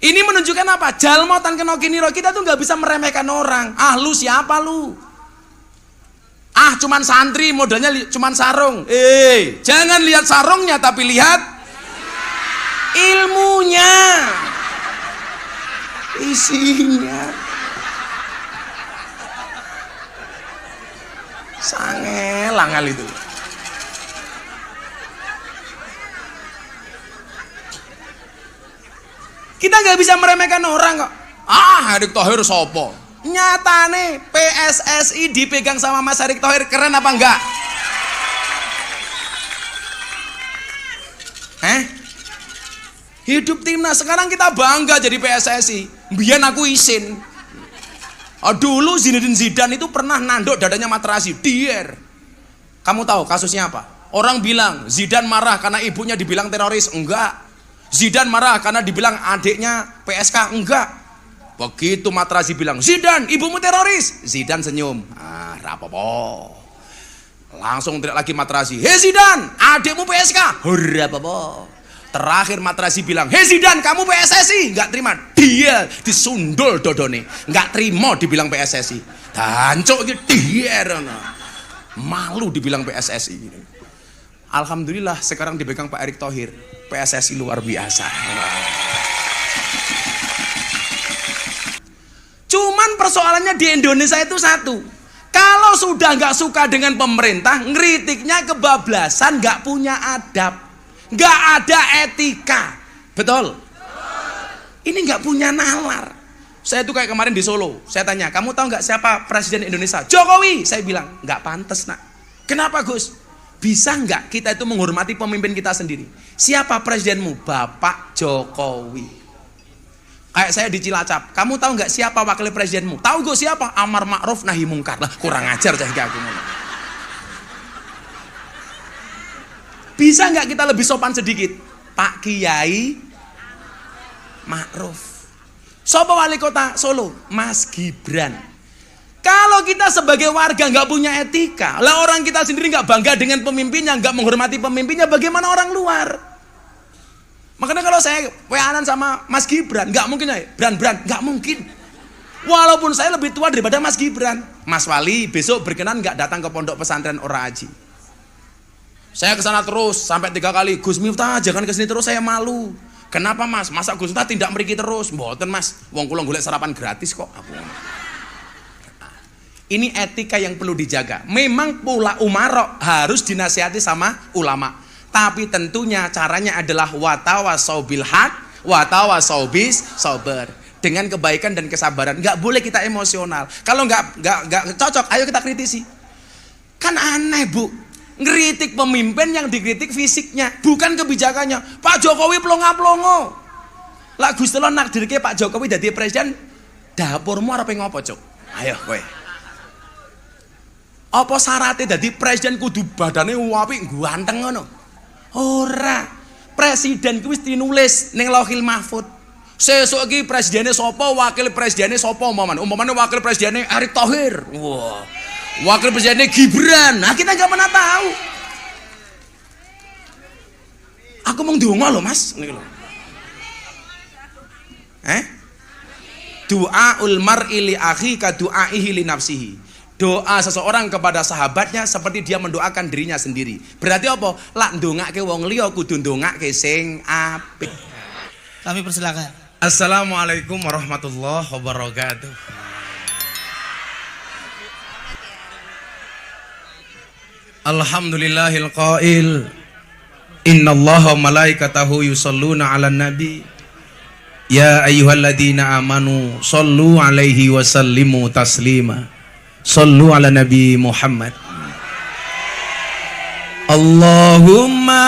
Ini menunjukkan apa? Jalmo tan kena kiniro, kita tuh nggak bisa meremehkan orang. Ah lu siapa lu? Ah cuman santri, modalnya cuman sarung. Jangan lihat sarungnya tapi lihat ilmunya, isinya. Sangelangal itu. Kita nggak bisa meremehkan orang kok. Ah, Erick Thohir sopo? Nyatane PSSI dipegang sama Mas Erick Thohir, keren apa enggak? Hidup timnas, sekarang kita bangga jadi PSSI. Biar aku isin. Dulu Zinedine Zidane itu pernah nanduk dadanya Materazzi, dier. Kamu tahu kasusnya apa? Orang bilang Zidane marah karena ibunya dibilang teroris, enggak. Zidane marah karena dibilang adiknya PSK, enggak. Begitu Materazzi bilang, Zidane ibumu teroris, Zidane senyum, rapopo. Langsung teriak lagi Materazzi, hei Zidane adikmu PSK, rapopo. Terakhir Materazzi bilang, hei Zidane kamu PSSI, enggak terima. Dia disundul dodone, enggak terima dibilang PSSI. Dancuk iki dier. Malu dibilang PSSI. Alhamdulillah sekarang dipegang Pak Erick Thohir, PSSI luar biasa. Cuman persoalannya di Indonesia itu satu, kalau sudah nggak suka dengan pemerintah, ngeritiknya kebablasan, nggak punya adab, nggak ada etika, betul? Ini nggak punya nalar. Saya tuh kayak kemarin di Solo, saya tanya, kamu tahu nggak siapa presiden Indonesia? Jokowi. Saya bilang, nggak pantas nak. Kenapa Gus? Bisa nggak kita itu menghormati pemimpin kita sendiri? Siapa presidenmu? Bapak Jokowi. Kayak saya di Cilacap, kamu tahu nggak siapa wakil presidenmu? Tahu gue siapa? Amar Ma'ruf Nahi Mungkar. Lah kurang ajar saya aku ngomong. Bisa nggak kita lebih sopan sedikit? Pak Kiai Ma'ruf. Sopo wali kota Solo? Mas Gibran. Kalau kita sebagai warga nggak punya etika, lah orang kita sendiri nggak bangga dengan pemimpinnya, nggak menghormati pemimpinnya, bagaimana orang luar? Makanya kalau saya weanan sama Mas Gibran, nggak mungkin ya, Bran, nggak mungkin. Walaupun saya lebih tua daripada Mas Gibran. Mas Wali besok berkenan nggak datang ke pondok pesantren Ora Aji? Saya kesana terus sampai 3 kali. Gus Miftah jangan kesini terus, saya malu. Kenapa Mas? Masa Gus Miftah tidak mriki terus? Mboten Mas, wong kula golek sarapan gratis kok. Ini etika yang perlu dijaga. Memang pula umarok harus dinasihati sama ulama. Tapi tentunya caranya adalah watawasau bil haq, watawasau bis sabar. Dengan kebaikan dan kesabaran. Nggak boleh kita emosional. Kalau nggak cocok, ayo kita kritisi. Kan aneh Bu, ngeritik pemimpin yang dikritik fisiknya, bukan kebijakannya. Pak Jokowi plonga-plongo. Lah Gusti Allah nakdirke Pak Jokowi dadi presiden, dapurmu arep ngopo, Cuk? Ayo kowe. Apa syaratnya dadi presiden kudu badane apik ganteng ngono? Ora. Presiden kuwi wis tinulis ning Lauhil Mahfuz. Sesuk iki presidene sapa, wakil presidene sapa umpamane. Umpamane wakil presidene Erick Thohir. Wah. Wakil presidene Gibran. Nah, kita nggak pernah tahu. Aku mau ndonga lho, Mas. Niku lho. Du'aul mar'i li akhi ka du'aihi li nafsihi. Doa seseorang kepada sahabatnya seperti dia mendoakan dirinya sendiri. Berarti apa? Lak ndongake wong liya kudu ndongake sing apik. Kami persilakan. Assalamualaikum warahmatullahi wabarakatuh. Alhamdulillahil qail innallaha wa malaikatahu yusholluna 'alan nabi ya ayyuhalladzina amanu shollu 'alaihi wa sallimu taslima. Sallu ala Nabi Muhammad. Allahumma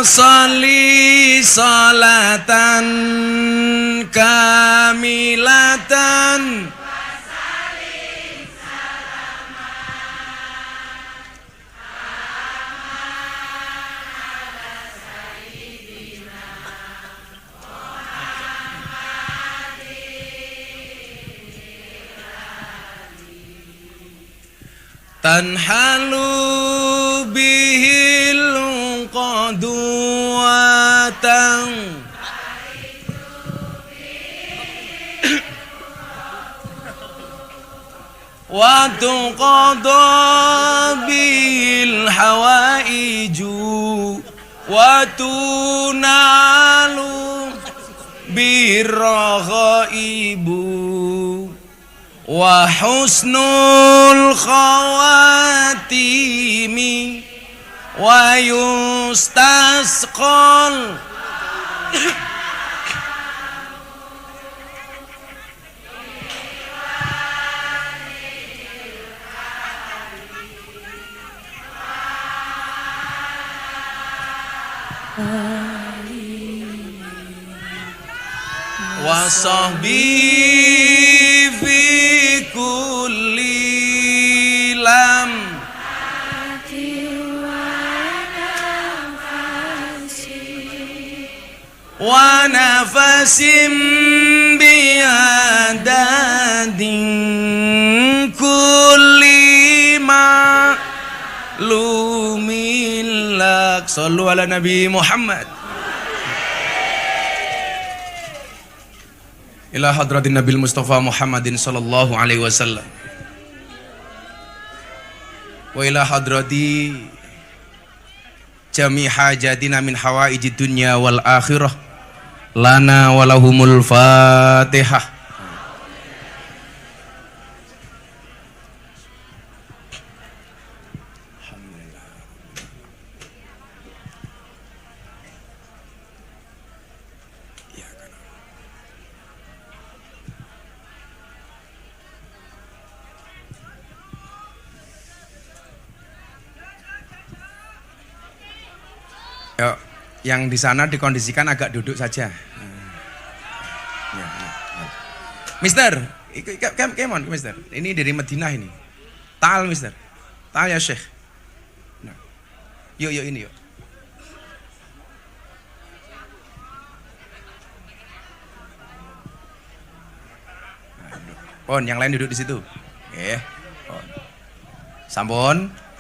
salli salatan kamilatan tanhalu bihil qaduwatan wa tuqadha bil hawaiju wa tunalu birghaibu wa husnul khawatimi wa yustasqal wa sahbi fi kulli lam wa nafasim biadadin kulli ma lumilak. Sallu ala Nabi Muhammad. Ila hadratin Nabil Mustafa Muhammadin sallallahu alaihi wasallam wa ila hadrati jami hajatina min hawaijid dunya wal akhirah lana walahumul fatihah. Yuk, yang di sana dikondisikan agak duduk saja. Mister, come on, Mister. Ini dari Madinah ini. Ta'al, Mister. Ta'al ya Syekh. Nah. Yuk ini yuk. Pon, yang lain duduk di situ. Oke. Sampun.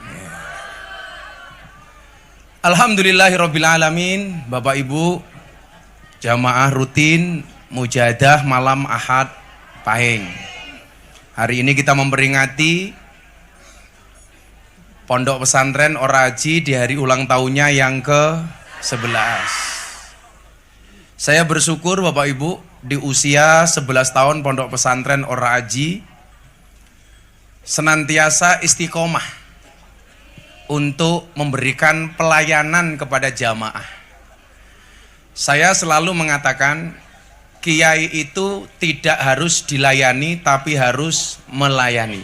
Alhamdulillahirrabbilalamin. Bapak Ibu jamaah rutin mujahadah malam Ahad Pahing. Hari ini kita memperingati Pondok Pesantren Oraji di hari ulang tahunnya yang ke-11. Saya bersyukur Bapak Ibu di usia 11 tahun Pondok Pesantren Oraji senantiasa istiqomah untuk memberikan pelayanan kepada jamaah. Saya selalu mengatakan kiai itu tidak harus dilayani tapi harus melayani.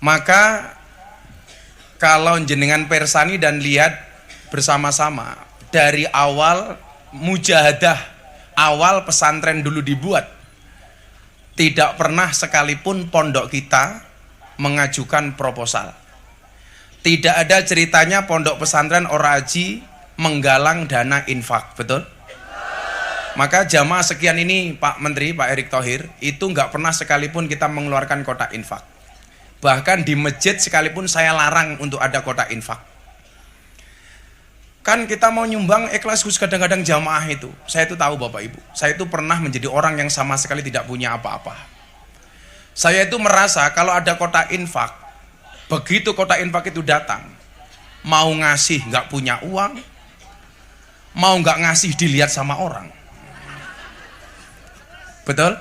Maka kalau jenengan persani dan lihat bersama-sama dari awal mujahadah, awal pesantren dulu dibuat, tidak pernah sekalipun pondok kita mengajukan proposal. Tidak ada ceritanya Pondok Pesantren Oraji menggalang dana infak, betul? Maka jamaah sekian ini Pak Menteri, Pak Erick Thohir, itu nggak pernah sekalipun kita mengeluarkan kotak infak. Bahkan di masjid sekalipun saya larang untuk ada kotak infak. Kan kita mau nyumbang ikhlas kadang-kadang jamaah itu. Saya itu tahu Bapak Ibu. Saya itu pernah menjadi orang yang sama sekali tidak punya apa-apa. Saya itu merasa kalau ada kotak infak, begitu kotak infak itu datang, mau ngasih nggak punya uang, mau nggak ngasih dilihat sama orang. Betul?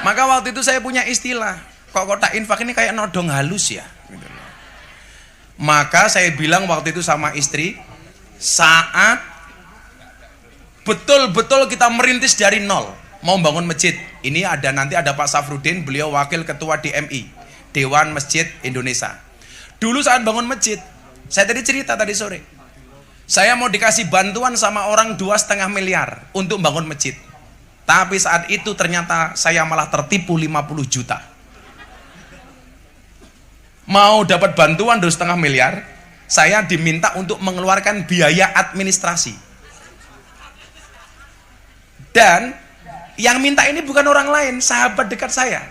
Maka waktu itu saya punya istilah, kok kotak infak ini kayak nodong halus ya? Maka saya bilang waktu itu sama istri, saat betul-betul kita merintis dari nol, mau bangun masjid. Ini nanti ada Pak Safrudin, beliau wakil ketua DMI, Dewan Masjid Indonesia. Dulu saat bangun masjid, saya tadi cerita tadi sore, saya mau dikasih bantuan sama orang 2,5 miliar untuk bangun masjid. Tapi saat itu ternyata saya malah tertipu 50 juta. Mau dapat bantuan 2,5 miliar, saya diminta untuk mengeluarkan biaya administrasi. Dan yang minta ini bukan orang lain, sahabat dekat saya.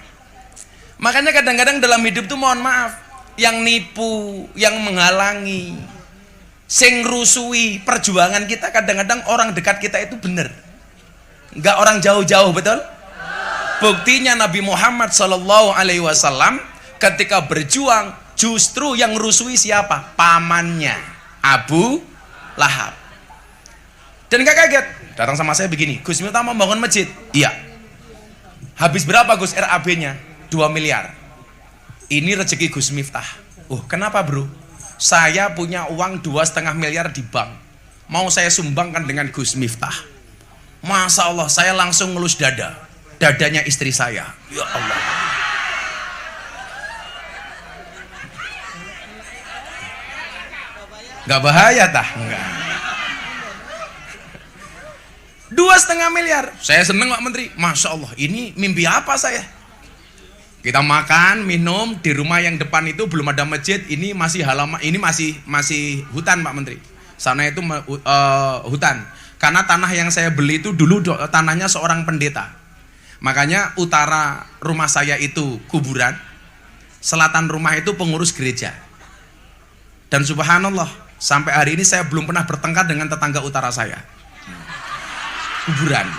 Makanya kadang-kadang dalam hidup tuh mohon maaf, yang nipu, yang menghalangi, sing rusui perjuangan kita, kadang-kadang orang dekat kita itu bener, nggak orang jauh-jauh, betul? Buktinya Nabi Muhammad Shallallahu Alaihi Wasallam ketika berjuang justru yang rusui siapa? Pamannya Abu Lahab. Dan gak kaget, datang sama saya begini, Gus Miftah mau bangun masjid. Iya. Habis berapa Gus RAB-nya? 2 miliar. Ini rezeki Gus Miftah. Oh, kenapa bro? Saya punya uang 2,5 miliar di bank. Mau saya sumbangkan dengan Gus Miftah. Masya Allah, saya langsung ngelus dada. Dadanya istri saya. Ya Allah. Gak bahaya tah? Enggak. 2,5 miliar. Saya seneng Pak Menteri. Masya Allah, ini mimpi apa saya? Kita makan, minum di rumah yang depan itu belum ada masjid. Ini masih halaman, ini masih hutan Pak Menteri. Sana itu hutan. Karena tanah yang saya beli itu dulu tanahnya seorang pendeta. Makanya utara rumah saya itu kuburan, selatan rumah itu pengurus gereja. Dan subhanallah, sampai hari ini saya belum pernah bertengkar dengan tetangga utara saya. Kuburan.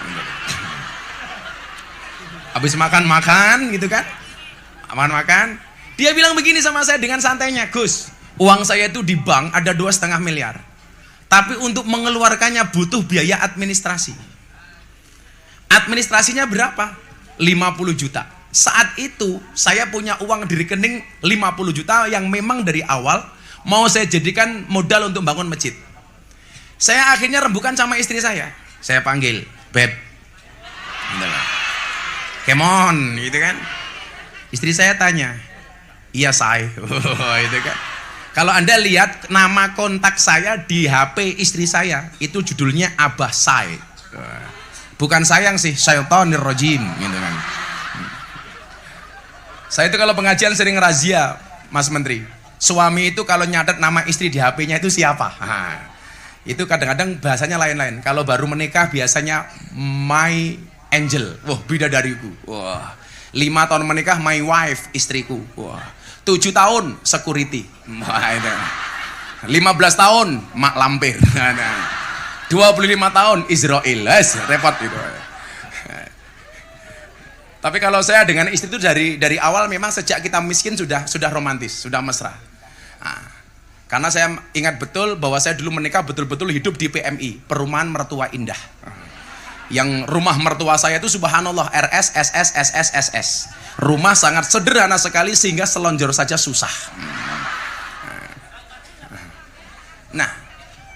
Habis makan gitu kan, makan. Dia bilang begini sama saya dengan santainya, Gus, uang saya itu di bank ada 2,5 miliar. Tapi untuk mengeluarkannya butuh biaya administrasi. Administrasinya berapa? 50 juta. Saat itu saya punya uang di rekening 50 juta yang memang dari awal mau saya jadikan modal untuk bangun masjid. Saya akhirnya rembukan sama istri saya. Saya panggil, Beb. Come on, gitu kan. Istri saya tanya, iya say. Itu kan. Kalau Anda lihat nama kontak saya di HP istri saya, itu judulnya Abah Say. Bukan sayang sih, syaitonir rajim gitu kan. Saya itu kalau pengajian sering razia, Mas Menteri. Suami itu kalau nyatet nama istri di HP-nya itu siapa? Itu kadang-kadang bahasanya lain-lain. Kalau baru menikah biasanya my angel. Wah, bidadariku. Wah. 5 tahun menikah my wife, istriku. Wah. 7 tahun security. Wah, itu. 15 tahun mak lampir. 25 tahun Israel, repot itu. Tapi kalau saya dengan istri itu dari awal memang sejak kita miskin sudah romantis, sudah mesra. Nah, karena saya ingat betul bahwa saya dulu menikah betul-betul hidup di PMI, Perumahan Mertua Indah. Yang rumah mertua saya itu subhanallah RS, SS, SS, SS. Rumah sangat sederhana sekali sehingga selonjor saja susah. Nah,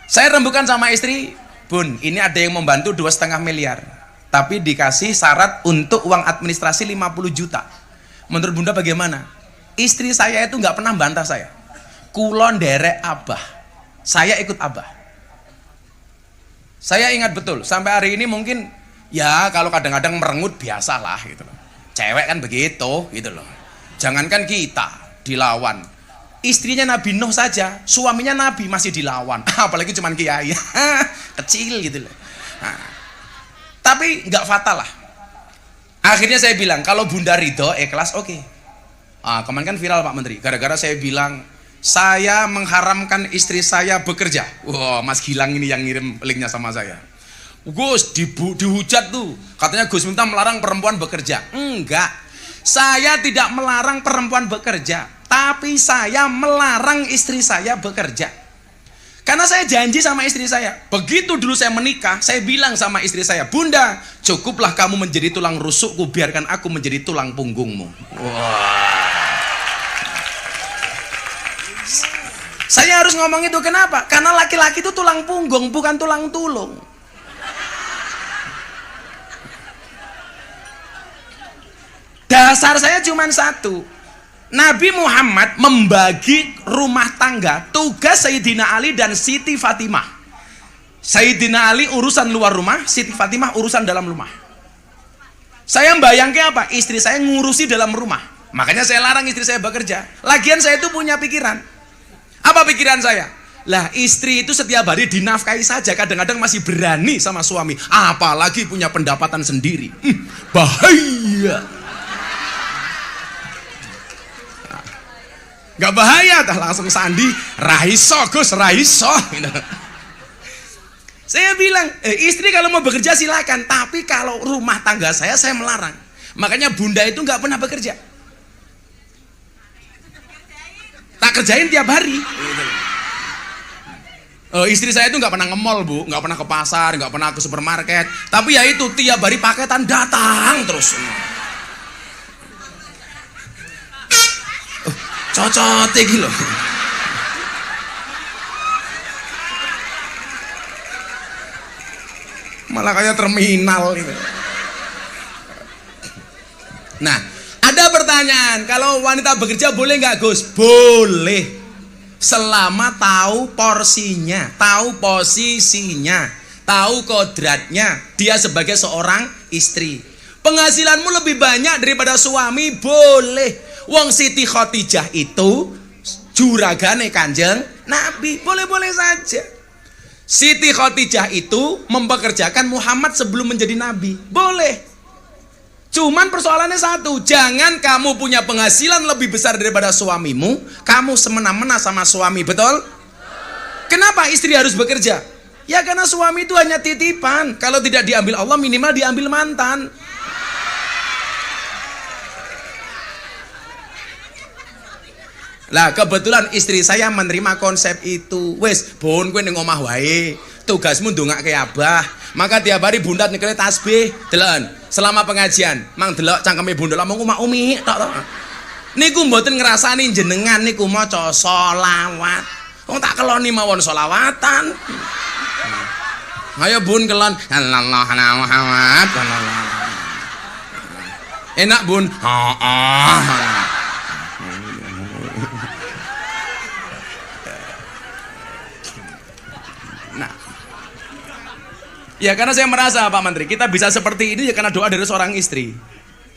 saya rembukan sama istri, Bun, ini ada yang membantu 2,5 miliar. Tapi dikasih syarat untuk uang administrasi 50 juta. Menurut Bunda bagaimana? Istri saya itu nggak pernah bantah saya. Kulon derek abah. Saya ikut abah. Saya ingat betul, sampai hari ini mungkin ya kalau kadang-kadang merengut biasalah gitu loh. Cewek kan begitu gitu loh. Jangankan kita dilawan. Istrinya Nabi Nuh saja, suaminya Nabi masih dilawan. Apalagi cuman kiai. Kecil gitu loh. Nah, tapi nggak fatal lah. Akhirnya saya bilang, kalau Bunda ridho, ikhlas, oke. Kemarin kan viral Pak Menteri, gara-gara saya bilang, saya mengharamkan istri saya bekerja. Wah, Mas Gilang ini yang ngirim linknya sama saya. Gus, dihujat tuh. Katanya Gus Miftah melarang perempuan bekerja. Enggak. Saya tidak melarang perempuan bekerja. Tapi saya melarang istri saya bekerja. Karena saya janji sama istri saya. Begitu dulu saya menikah, saya bilang sama istri saya, Bunda, cukuplah kamu menjadi tulang rusukku, biarkan aku menjadi tulang punggungmu. Wah. Saya harus ngomong itu, kenapa? Karena laki-laki itu tulang punggung, bukan tulang tulung. Dasar saya cuma satu. Nabi Muhammad membagi rumah tangga, tugas Sayyidina Ali dan Siti Fatimah. Sayyidina Ali urusan luar rumah, Siti Fatimah urusan dalam rumah. Saya bayangkan apa? Istri saya ngurusi dalam rumah. Makanya saya larang istri saya bekerja. Lagian saya itu punya pikiran. Apa pikiran saya? Lah, istri itu setiap hari dinafkahi saja, kadang-kadang masih berani sama suami, apalagi punya pendapatan sendiri. Bahaya. Gak bahaya, dah langsung sandi, raiso Gus, raiso. Saya bilang, istri kalau mau bekerja silakan, tapi kalau rumah tangga saya melarang. Makanya bunda itu nggak pernah bekerja. Tak kerjain tiap hari. Istri saya itu nggak pernah nge-mall, Bu, nggak pernah ke pasar, nggak pernah ke supermarket. Tapi ya itu tiap hari paketan datang terus. Cocot gitu loh. Malah kayak terminal gitu. Nah, ada pertanyaan, kalau wanita bekerja boleh nggak, Gus? Boleh, selama tahu porsinya, tahu posisinya, tahu kodratnya. Dia sebagai seorang istri. Penghasilanmu lebih banyak daripada suami, boleh. Wong Siti Khadijah itu juragane Kanjeng Nabi, boleh-boleh saja. Siti Khadijah itu mempekerjakan Muhammad sebelum menjadi nabi, boleh. Cuman persoalannya satu, jangan kamu punya penghasilan lebih besar daripada suamimu, kamu semena-mena sama suami, betul? Kenapa istri harus bekerja? Ya karena suami itu hanya titipan. Kalau tidak diambil Allah, minimal diambil mantan. Lah kebetulan istri saya menerima konsep itu. Wes, bon kowe ning omah wae. Tugasmu ndongake Abah. Maka tiap hari bunda nyekeli tasbih, delon. Selama pengajian, mang delok cangkeme bunda mung umak umi tok to. Niku mboten ngrasani jenengan niku maca selawat. Wong tak keloni mawon selawatan. Ayo bun kelon Allah Muhammad. Enak bun. Heeh. Ya karena saya merasa Pak Menteri, kita bisa seperti ini ya karena doa dari seorang istri.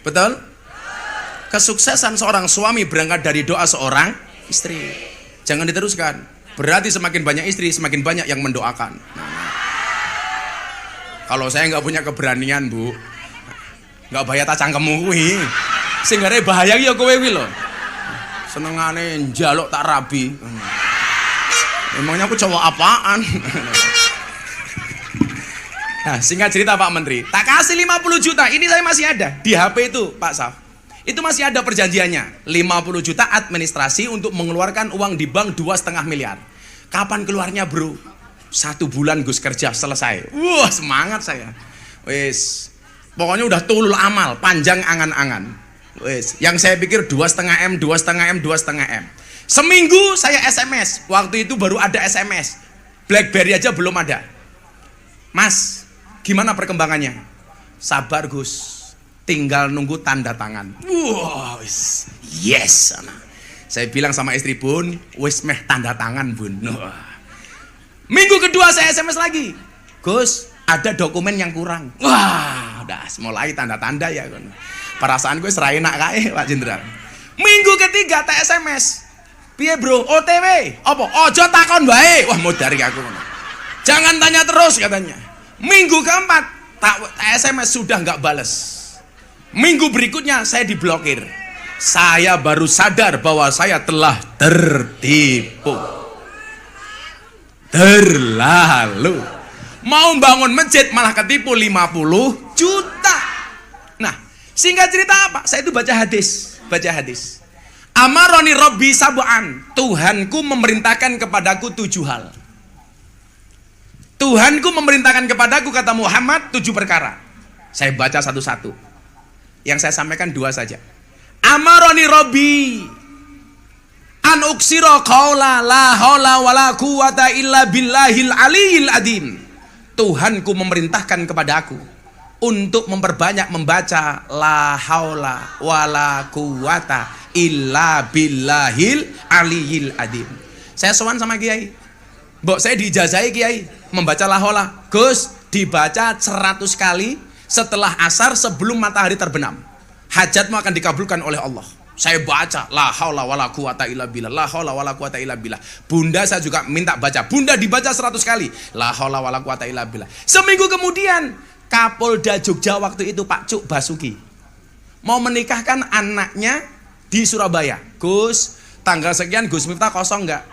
Betul? Kesuksesan seorang suami berangkat dari doa seorang istri. Jangan diteruskan. Berarti semakin banyak istri, semakin banyak yang mendoakan. Kalau saya nggak punya keberanian, Bu, nggak bahaya tak cangkemmu kuwi. Sing gare bahaya ya kowe kuwi lho. Senengane njaluk tak rabi. Emangnya aku cowok apaan? Nah, singkat cerita Pak Menteri, tak kasih 50 juta, ini saya masih ada di HP itu Pak Saf. Itu masih ada perjanjiannya, 50 juta administrasi untuk mengeluarkan uang di bank 2,5 miliar. Kapan keluarnya bro? 1 bulan Gus kerja selesai. Wah semangat saya. Wes, pokoknya udah tulul amal, panjang angan-angan. Wes, yang saya pikir 2,5 M, 2,5 M, 2,5 M. Seminggu saya SMS, waktu itu baru ada SMS. BlackBerry aja belum ada. Mas, gimana perkembangannya? Sabar Gus, tinggal nunggu tanda tangan. Wow, yes. Saya bilang sama istri bun, wis meh tanda tangan bun. Minggu kedua saya SMS lagi, Gus, ada dokumen yang kurang. Wah, udah mulai tanda-tanda ya. Perasaan gue serai enak kae Pak Jenderal. Minggu ketiga tak SMS, piye bro, OTW, apa? Ojo takon bae. Wah mau dari aku. Jangan tanya terus katanya. Minggu keempat tak SMS sudah nggak bales. Minggu berikutnya saya diblokir. Saya baru sadar bahwa saya telah tertipu. Terlalu. Mau bangun masjid malah ketipu 50 juta. Nah, singkat cerita apa? Saya itu baca hadis. Amaroni Robbi sab'an. Tuhanku memerintahkan kepadaku 7 hal. Tuhanku memerintahkan kepadaku, kata Muhammad, 7 perkara. Saya baca satu-satu. Yang saya sampaikan 2 saja. Amaroni Robbi an uksiro qaula la haula wala quwata illa billahil aliyil adim. Tuhanku memerintahkan kepada aku untuk memperbanyak membaca la haula wala quwata illa billahil aliyil adim. Saya sowan sama Kiai. Mbok saya diijazahi Kiai membaca la haula. Gus, dibaca 100 kali setelah asar sebelum matahari terbenam. Hajatmu akan dikabulkan oleh Allah. Saya baca la haula wala quwata illa billah, la haula wala quwata illa billah. Bunda saya juga minta baca. Bunda dibaca 100 kali. La haula wala quwata illa billah. Seminggu kemudian Kapolda Jogja waktu itu Pak Cuk Basuki mau menikahkan anaknya di Surabaya. Gus, tanggal sekian Gus Miftah kosong enggak?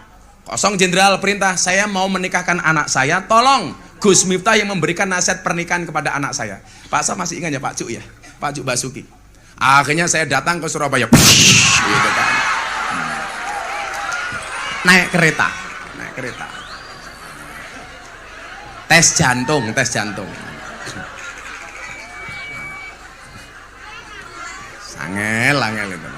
Kosong Jenderal, perintah saya mau menikahkan anak saya. Tolong Gus Miftah yang memberikan nasihat pernikahan kepada anak saya. Pak Sa masih ingat ya Pak Cuk ya? Pak Cuk Basuki. Akhirnya saya datang ke Surabaya. Gitu kan. Naik kereta. Tes jantung. Angel itu.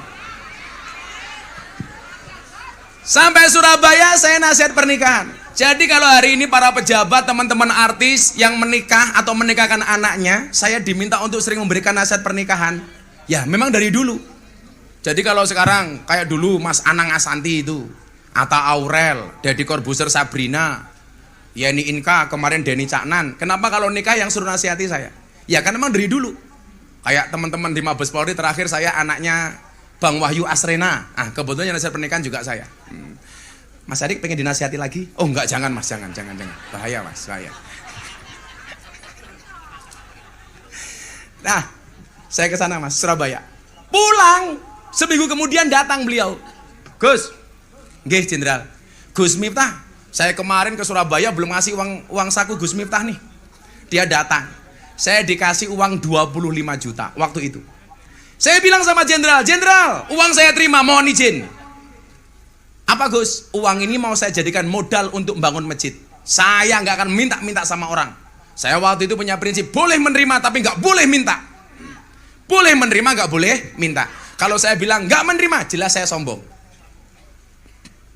Sampai Surabaya saya nasihat pernikahan. Jadi kalau hari ini para pejabat, teman-teman artis yang menikah atau menikahkan anaknya, saya diminta untuk sering memberikan nasihat pernikahan. Ya memang dari dulu. Jadi kalau sekarang kayak dulu Mas Anang Asanti itu, Atta Aurel, Deddy Corbuzier, Sabrina, Yeni Inka, kemarin Denny Caknan. Kenapa kalau nikah yang suruh nasihati saya? Ya kan memang dari dulu. Kayak teman-teman di Mabes Polri terakhir saya anaknya Bang Wahyu Asrena. Kebetulan yang nasihat pernikahan juga saya. Mas Adik pengen dinasihati lagi? Oh enggak, jangan Mas, jangan. Bahaya Mas, bahaya. Nah, saya ke sana Mas, Surabaya. Pulang, seminggu kemudian datang beliau. Gus, nggih Jenderal. Gus Miftah, saya kemarin ke Surabaya belum ngasih uang saku Gus Miftah nih. Dia datang. Saya dikasih uang 25 juta waktu itu. Saya bilang sama Jenderal, uang saya terima, mohon izin. Apa Gus? Uang ini mau saya jadikan modal untuk membangun masjid. Saya nggak akan minta sama orang. Saya waktu itu punya prinsip, boleh menerima tapi nggak boleh minta. Boleh menerima, nggak boleh minta. Kalau saya bilang nggak menerima, jelas saya sombong.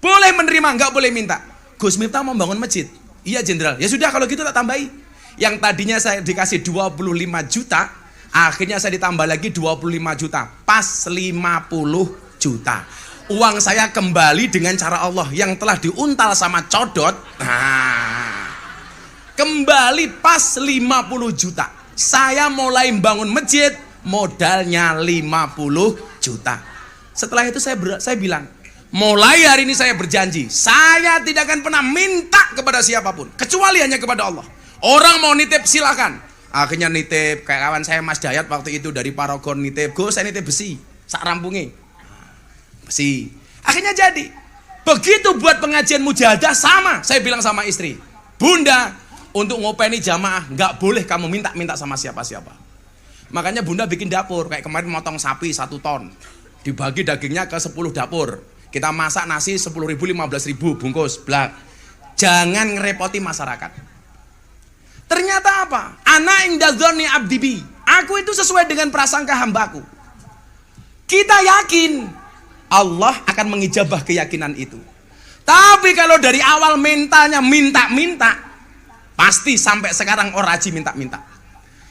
Boleh menerima, nggak boleh minta. Gus Miftah mau membangun masjid. Iya Jenderal. Ya sudah kalau gitu tak tambahi. Yang tadinya saya dikasih 25 juta, akhirnya saya ditambah lagi 25 juta, pas 50 juta. Uang saya kembali dengan cara Allah yang telah diuntal sama codot. Kembali pas 50 juta. Saya mulai membangun masjid, modalnya 50 juta. Setelah itu saya bilang, mulai hari ini saya berjanji, saya tidak akan pernah minta kepada siapapun, kecuali hanya kepada Allah. Orang mau nitip silakan. Akhirnya nitip kayak kawan saya Mas Dayat waktu itu dari Paragon nitip, Gus saya nitip besi, sak rampungnya. Besi. Akhirnya jadi. Begitu buat pengajian mujahadah sama. Saya bilang sama istri, Bunda, untuk ngopeni jamaah nggak boleh kamu minta sama siapa-siapa. Makanya Bunda bikin dapur. Kayak kemarin motong sapi 1 ton. Dibagi dagingnya ke 10 dapur. Kita masak nasi 10.000, 15.000 bungkus. Blak. Jangan ngerepoti masyarakat. Ternyata apa? Ana inda dzanni abdi bi. Aku itu sesuai dengan prasangka hambaku. Kita yakin Allah akan mengijabah keyakinan itu. Tapi kalau dari awal mentalnya minta-minta, pasti sampai sekarang orang haji minta-minta.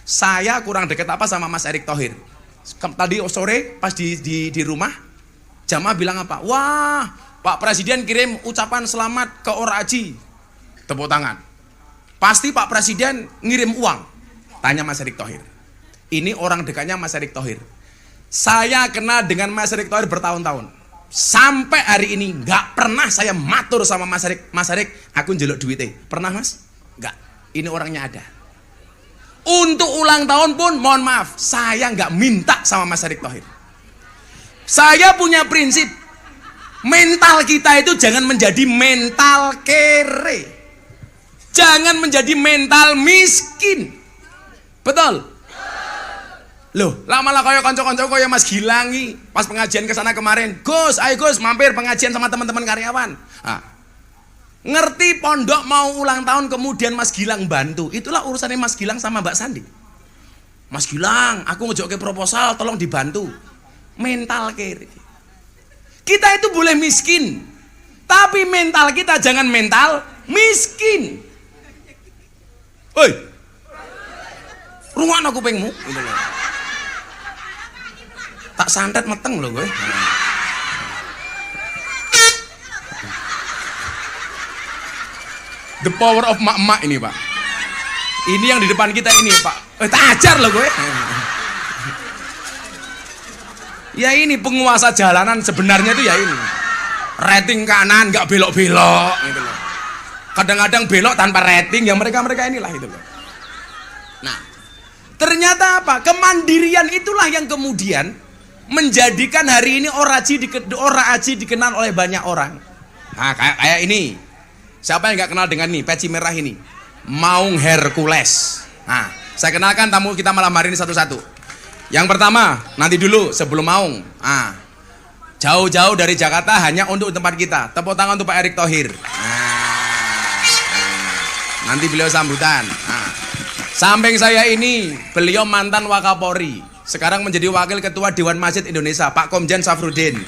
Saya kurang dekat apa sama Mas Erick Thohir. Tadi sore pas di rumah, jamaah bilang apa? Wah, Pak Presiden kirim ucapan selamat ke orang haji. Tepuk tangan. Pasti Pak Presiden ngirim uang. Tanya Mas Erick Thohir. Ini orang dekatnya Mas Erick Thohir. Saya kenal dengan Mas Erick Thohir bertahun-tahun. Sampai hari ini nggak pernah saya matur sama Mas Erick. Mas Erick, aku njeluk duitnya. Pernah Mas? Nggak. Ini orangnya ada. Untuk ulang tahun pun mohon maaf, saya nggak minta sama Mas Erick Thohir. Saya punya prinsip, mental kita itu jangan menjadi mental kere. Jangan menjadi mental miskin. Betul? Loh, lama-lama kaya konco-konco kaya Mas Gilangi pas pengajian ke sana kemarin. Gus, ayo Gus, mampir pengajian sama teman-teman karyawan. Ngerti pondok mau ulang tahun kemudian Mas Gilang bantu. Itulah urusannya Mas Gilang sama Mbak Sandi. Mas Gilang, aku ngejok ke proposal, tolong dibantu. Mental kere. Kita itu boleh miskin, tapi mental kita jangan mental miskin. Oi, ruang aku pengmu, tak santet meteng loh gue. The power of mak-mak ini Pak. Ini yang di depan kita ini Pak. Tak ajar loh gue. Ya ini penguasa jalanan sebenarnya itu ya ini. Rating kanan nggak belok-belok gitu loh. Kadang-kadang belok tanpa rating, yang mereka-mereka inilah itu loh. Nah, ternyata apa? Kemandirian itulah yang kemudian menjadikan hari ini orang haji dikenal oleh banyak orang. Nah, kayak ini. Siapa yang nggak kenal dengan ini? Peci merah ini. Maung Hercules. Nah, saya kenalkan tamu kita malam hari ini satu-satu. Yang pertama, nanti dulu sebelum Maung. Jauh-jauh dari Jakarta hanya untuk tempat kita. Tepuk tangan untuk Pak Erick Thohir. Nanti beliau sambutan. Samping saya ini, beliau mantan Wakapolri. Sekarang menjadi Wakil Ketua Dewan Masjid Indonesia, Pak Komjen Safruddin.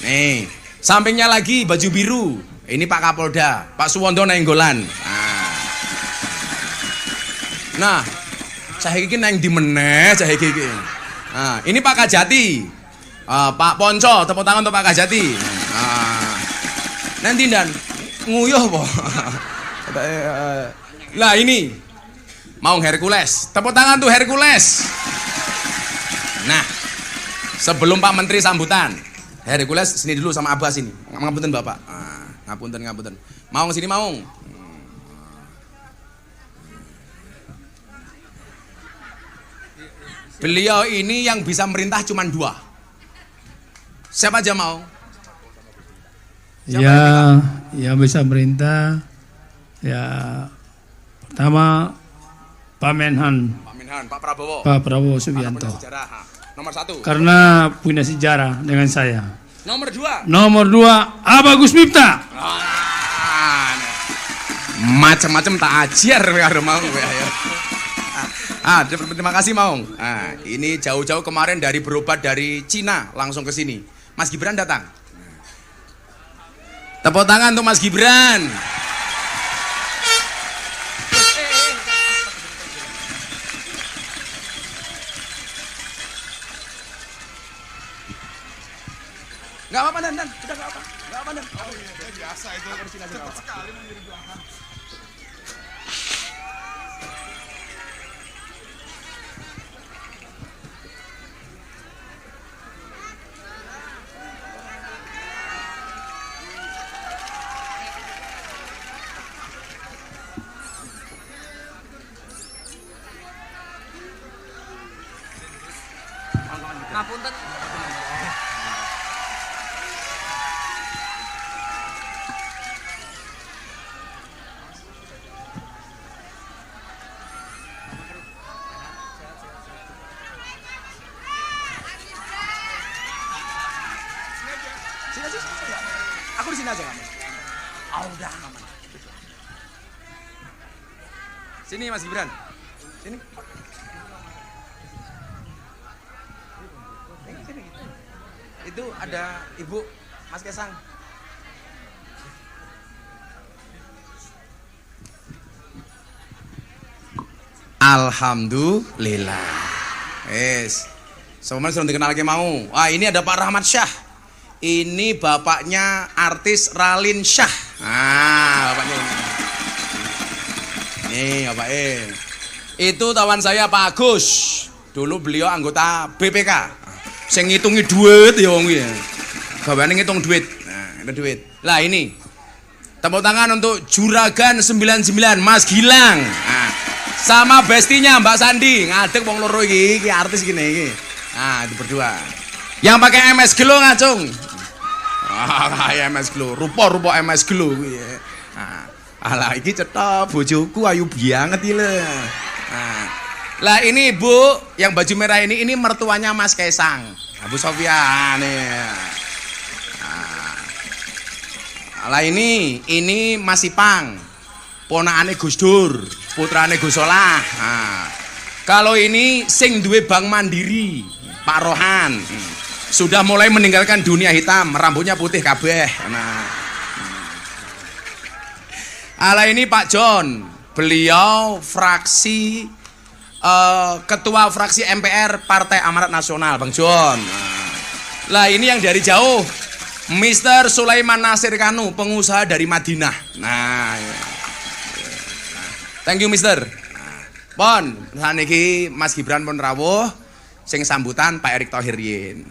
Nih, sampingnya lagi baju biru. Ini Pak Kapolda, Pak Suwondo Nainggolan. Nah, saya iki nang di meneh, saya iki. Nah, ini Pak Kajati. Pak Ponco, tepuk tangan untuk Pak Kajati. Nanti dan nguyuh po. Lah ini Maung Hercules. Tepuk tangan tuh Hercules. Nah, sebelum Pak Menteri sambutan, Hercules sini dulu sama Abah sini. Ngapunten Bapak. Ngapunten. Maung sini Maung. Beliau ini yang bisa merintah cuma 2. Siapa aja mau? Yang bisa merintah ya pertama Pak Menhan, Pak Prabowo. Pak Prabowo Subianto. Nomor 1. Karena punya sejarah dengan saya. Nomor 2. Nomor 2 Bagus Miftah. Macam-macam tak ajar karo mau ya. Terima kasih Maung. Ini jauh-jauh kemarin berobat dari Cina langsung ke sini. Mas Gibran datang. Tepuk tangan untuk Mas Gibran. Enggak apa-apa Dan. Udah enggak apa. Enggak apa Dan. Oh iya, biasa itu. Cepat sekali menjadi belahan. Ngapunten. Sini. Aku di sini aja kamu. Udah aman. Sini Mas Gibran. Sini. Itu ada Ibu Mas Kesang. Alhamdulillah. Semuanya sudah dikenal lagi mau. Ini ada Pak Rahmat Syah. Ini bapaknya artis Ralin Syah. Bapaknya ini. Nih bapaknya. Itu tawan saya Pak Agus. Dulu beliau anggota BPK. Saya ngitungi duit ya wong ya. Gawane ngitung duit. Itu duit. Lah ini. Tepuk tangan untuk Juragan 99 Mas Gilang. Sama bestinya Mbak Sandi. Ngadeg wong loro iki artis gini iki. Itu berdua. Yang pakai MS Glow ngacung. MS Glow. Rupa-rupa MS Glow kuwi. Alah iki cetha bojoku ayu banget iki lho. Lah ini Bu, yang baju merah ini mertuanya Mas Kaisang, Bu Sofia nih. Lah ini Mas Ipang, ponakane Gus Dur, putrane Gus Solah. Kalau ini sing duwe Bank Mandiri, Pak Rohan, sudah mulai meninggalkan dunia hitam, rambutnya putih kabeh. Lah ini Pak John, beliau fraksi Ketua Fraksi MPR Partai Amanat Nasional, Bang John. Lah ini yang dari jauh, Mr. Sulaiman Nasir Kanu, pengusaha dari Madinah. Thank you Mr. Pon, saniki Mas Gibran pun rawuh, sing sambutan Pak Erick Thohir yen.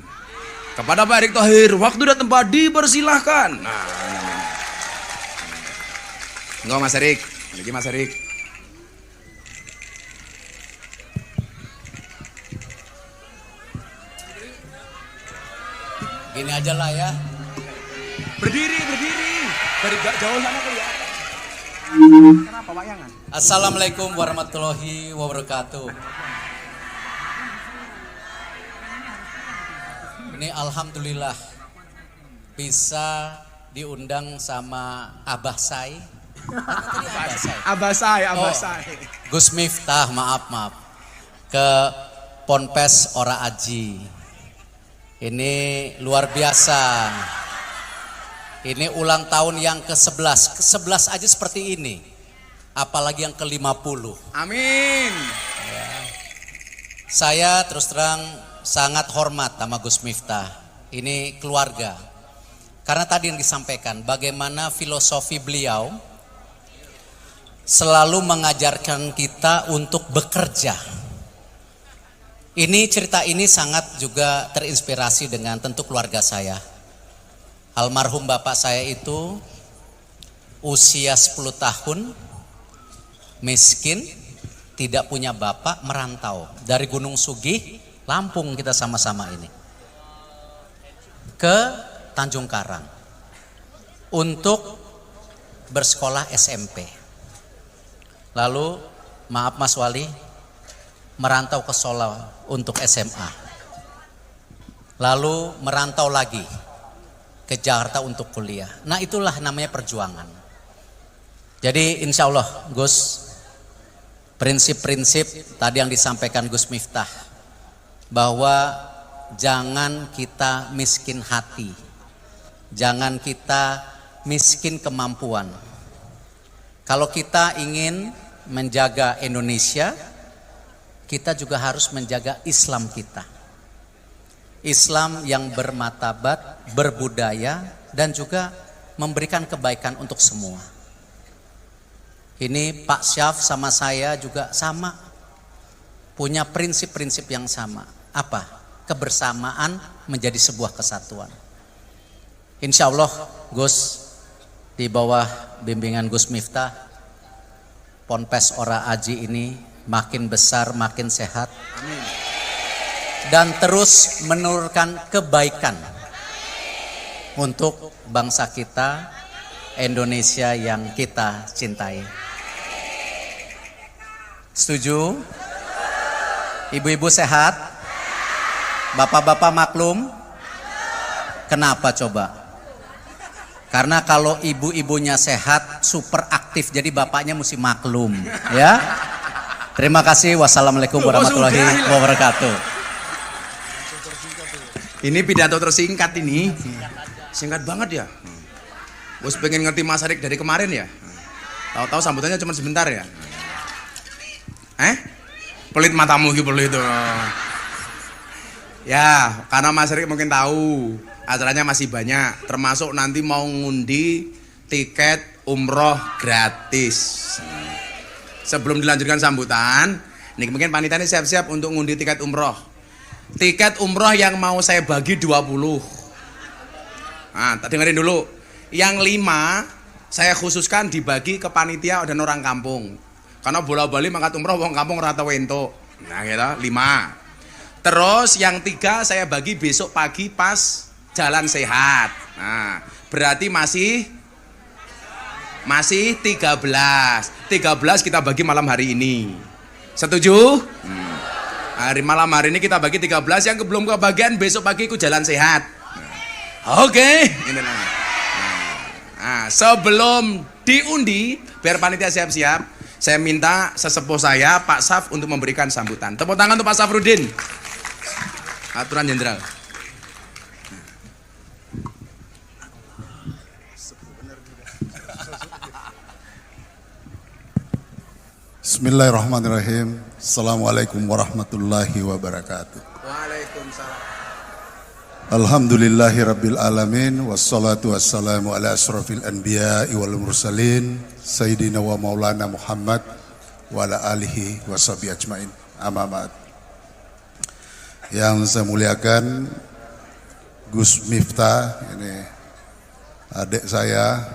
Kepada Pak Erick Thohir, waktu dan tempat dipersilahkan. Enggak Mas Erick, ini Mas Erick. Gini aja lah ya. Berdiri. Dari jauh sana kelihatan. Kenapa wayangan? Assalamualaikum warahmatullahi wabarakatuh. Ini alhamdulillah bisa diundang sama Abah Sai. Abah Sai. Gus Miftah, maaf ke Ponpes Ora Aji. Ini luar biasa. Ini ulang tahun yang ke-11. Ke-11 aja seperti ini. Apalagi yang ke-50. Amin. Saya terus terang sangat hormat sama Gus Miftah. Ini keluarga. Karena tadi yang disampaikan bagaimana filosofi beliau selalu mengajarkan kita untuk bekerja. Cerita ini sangat juga terinspirasi dengan tentu keluarga saya. Almarhum bapak saya itu usia 10 tahun, miskin, tidak punya bapak, merantau dari Gunung Sugih, Lampung kita sama-sama ini, ke Tanjung Karang untuk bersekolah SMP. Lalu maaf Mas Wali, merantau ke Solo untuk SMA. Lalu merantau lagi ke Jakarta untuk kuliah. Nah itulah namanya perjuangan. Jadi insya Allah Gus, prinsip-prinsip tadi yang disampaikan Gus Miftah, bahwa jangan kita miskin hati, jangan kita miskin kemampuan. Kalau kita ingin menjaga Indonesia, kita juga harus menjaga Islam kita. Islam yang bermartabat, berbudaya, dan juga memberikan kebaikan untuk semua. Ini Pak Syaf sama saya juga sama, punya prinsip-prinsip yang sama. Apa? Kebersamaan menjadi sebuah kesatuan. Insya Allah Gus, di bawah bimbingan Gus Miftah, Ponpes Ora Aji ini makin besar, makin sehat. Amin. Dan terus menurunkan kebaikan untuk bangsa kita, Indonesia yang kita cintai. Setuju? Ibu-ibu sehat? Bapak-bapak maklum? Kenapa coba? Karena kalau ibu-ibunya sehat, super aktif, jadi bapaknya mesti maklum, ya. Terima kasih. Wassalamualaikum warahmatullahi wabarakatuh. Ini pidato tersingkat ini. Singkat banget ya. Bos pengen ngerti Mas Arik dari kemarin ya. Tahu-tahu sambutannya cuma sebentar ya. Pelit matamu gitu pelit itu. Ya, karena Mas Arik mungkin tahu acaranya masih banyak, termasuk nanti mau ngundi tiket umroh gratis. Sebelum dilanjutkan sambutan, ini mungkin panitia ini siap-siap untuk ngundi tiket umroh. Tiket umroh yang mau saya bagi 20. Nah, dengerin dulu. Yang 5 saya khususkan dibagi ke panitia dan orang kampung. Karena bola-bali mangkat umroh wong kampung rata wento. Nah, gitu, 5. Terus yang 3 saya bagi besok pagi pas jalan sehat. Nah, berarti masih 13. 13 kita bagi malam hari ini. Setuju? Hari malam hari ini kita bagi 13, yang belum kebagian besok pagi ikut jalan sehat. Oke. Nah, sebelum diundi, biar panitia siap-siap, saya minta sesepuh saya Pak Saf untuk memberikan sambutan. Tepuk tangan untuk Pak Safrudin, aturan jenderal. Bismillahirrahmanirrahim. Assalamualaikum warahmatullahi wabarakatuh. Waalaikumsalam. Alhamdulillahi rabbil alamin. Wassalatu wassalamu ala asrafil anbiya'i wal mursalin Sayyidina wa maulana Muhammad wa ala alihi wa sahbihi ajmain. Amma ba'd. Yang saya muliakan Gus Miftah, ini adik saya.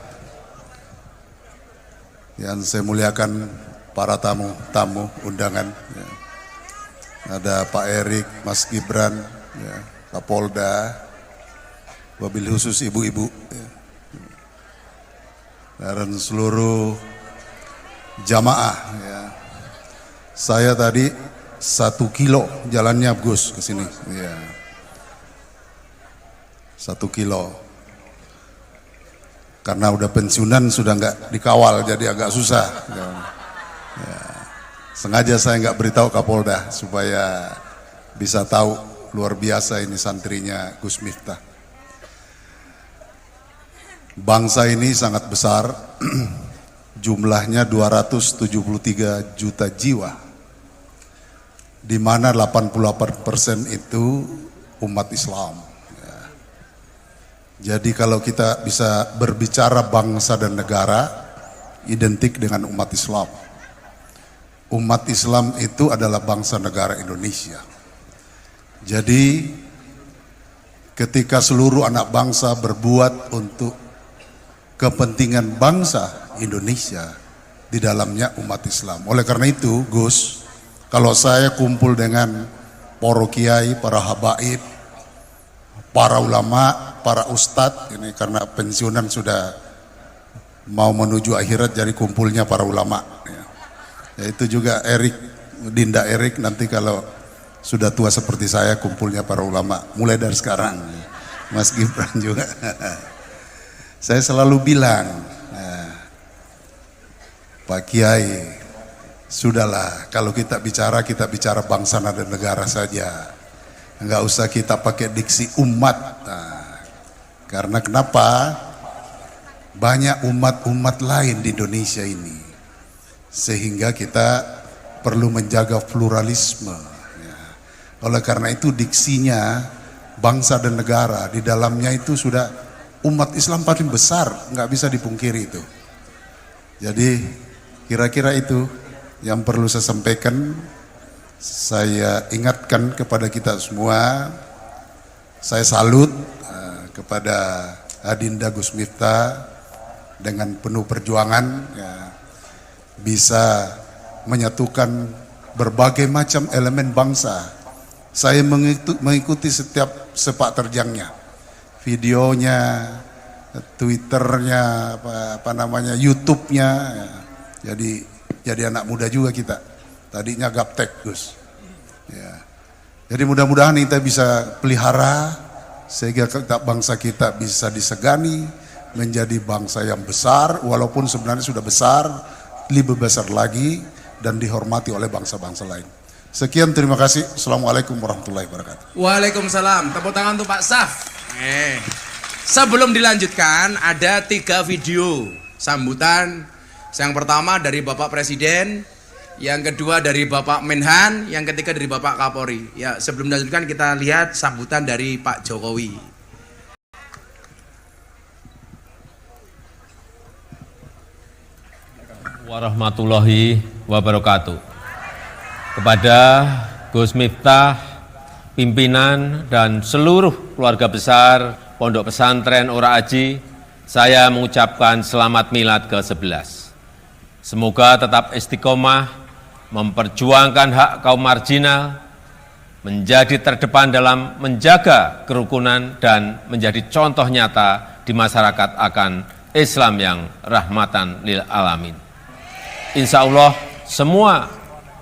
Yang saya muliakan para tamu undangan, ya. Ada Pak Erik, Mas Gibran, ya, Kapolda, wabil khusus ibu-ibu, ya. Dan seluruh jamaah ya. Saya tadi 1 kilo jalannya Gus ke sini. Ya. 1 kilo. Karena udah pensiunan sudah nggak dikawal jadi agak susah. Ya. Sengaja saya nggak beritahu Kapolda supaya bisa tahu luar biasa ini santrinya Gus Miftah. Bangsa ini sangat besar, jumlahnya 273 juta jiwa, di mana 88% itu umat Islam. Ya. Jadi kalau kita bisa berbicara bangsa dan negara, identik dengan umat Islam. Umat Islam itu adalah bangsa negara Indonesia. Jadi ketika seluruh anak bangsa berbuat untuk kepentingan bangsa Indonesia, di dalamnya umat Islam. Oleh karena itu, Gus, kalau saya kumpul dengan para kiai, para habaib, para ulama, para ustadz, ini karena pensiunan sudah mau menuju akhirat, jadi kumpulnya para ulama. Ya, itu juga Dinda Erik nanti kalau sudah tua seperti saya, kumpulnya para ulama. Mulai dari sekarang, Mas Gibran juga. Saya selalu bilang, Pak Kiai, sudahlah kalau kita bicara bangsa dan negara saja. Enggak usah kita pakai diksi umat. Karena kenapa? Banyak umat-umat lain di Indonesia ini. Sehingga kita perlu menjaga pluralisme. Ya. Oleh karena itu diksinya bangsa dan negara, di dalamnya itu sudah umat Islam paling besar, nggak bisa dipungkiri itu. Jadi kira-kira itu yang perlu saya sampaikan. Saya ingatkan kepada kita semua, saya salut kepada Adinda Gus Miftah dengan penuh perjuangan, ya, bisa menyatukan berbagai macam elemen bangsa. Saya mengikuti setiap sepak terjangnya, videonya, Twitternya, YouTube-nya. Ya. Jadi anak muda juga kita. Tadinya gaptek, Gus. Ya. Jadi mudah-mudahan kita bisa pelihara sehingga bangsa kita bisa disegani menjadi bangsa yang besar, walaupun sebenarnya sudah besar, lebih besar lagi dan dihormati oleh bangsa-bangsa lain. Sekian, terima kasih. Assalamualaikum warahmatullahi wabarakatuh. Waalaikumsalam. Tepuk tangan untuk Pak Saf. Sebelum dilanjutkan, ada 3 video sambutan. Yang pertama dari Bapak Presiden, yang kedua dari Bapak Menhan, yang ketiga dari Bapak Kapolri. Ya, sebelum dilanjutkan kita lihat sambutan dari Pak Jokowi. Warahmatullahi wabarakatuh. Kepada Gus Miftah, pimpinan dan seluruh keluarga besar Pondok Pesantren Ora Aji, saya mengucapkan selamat milad ke-11. Semoga tetap istiqomah memperjuangkan hak kaum marginal, menjadi terdepan dalam menjaga kerukunan dan menjadi contoh nyata di masyarakat akan Islam yang rahmatan lil alamin. Insya Allah semua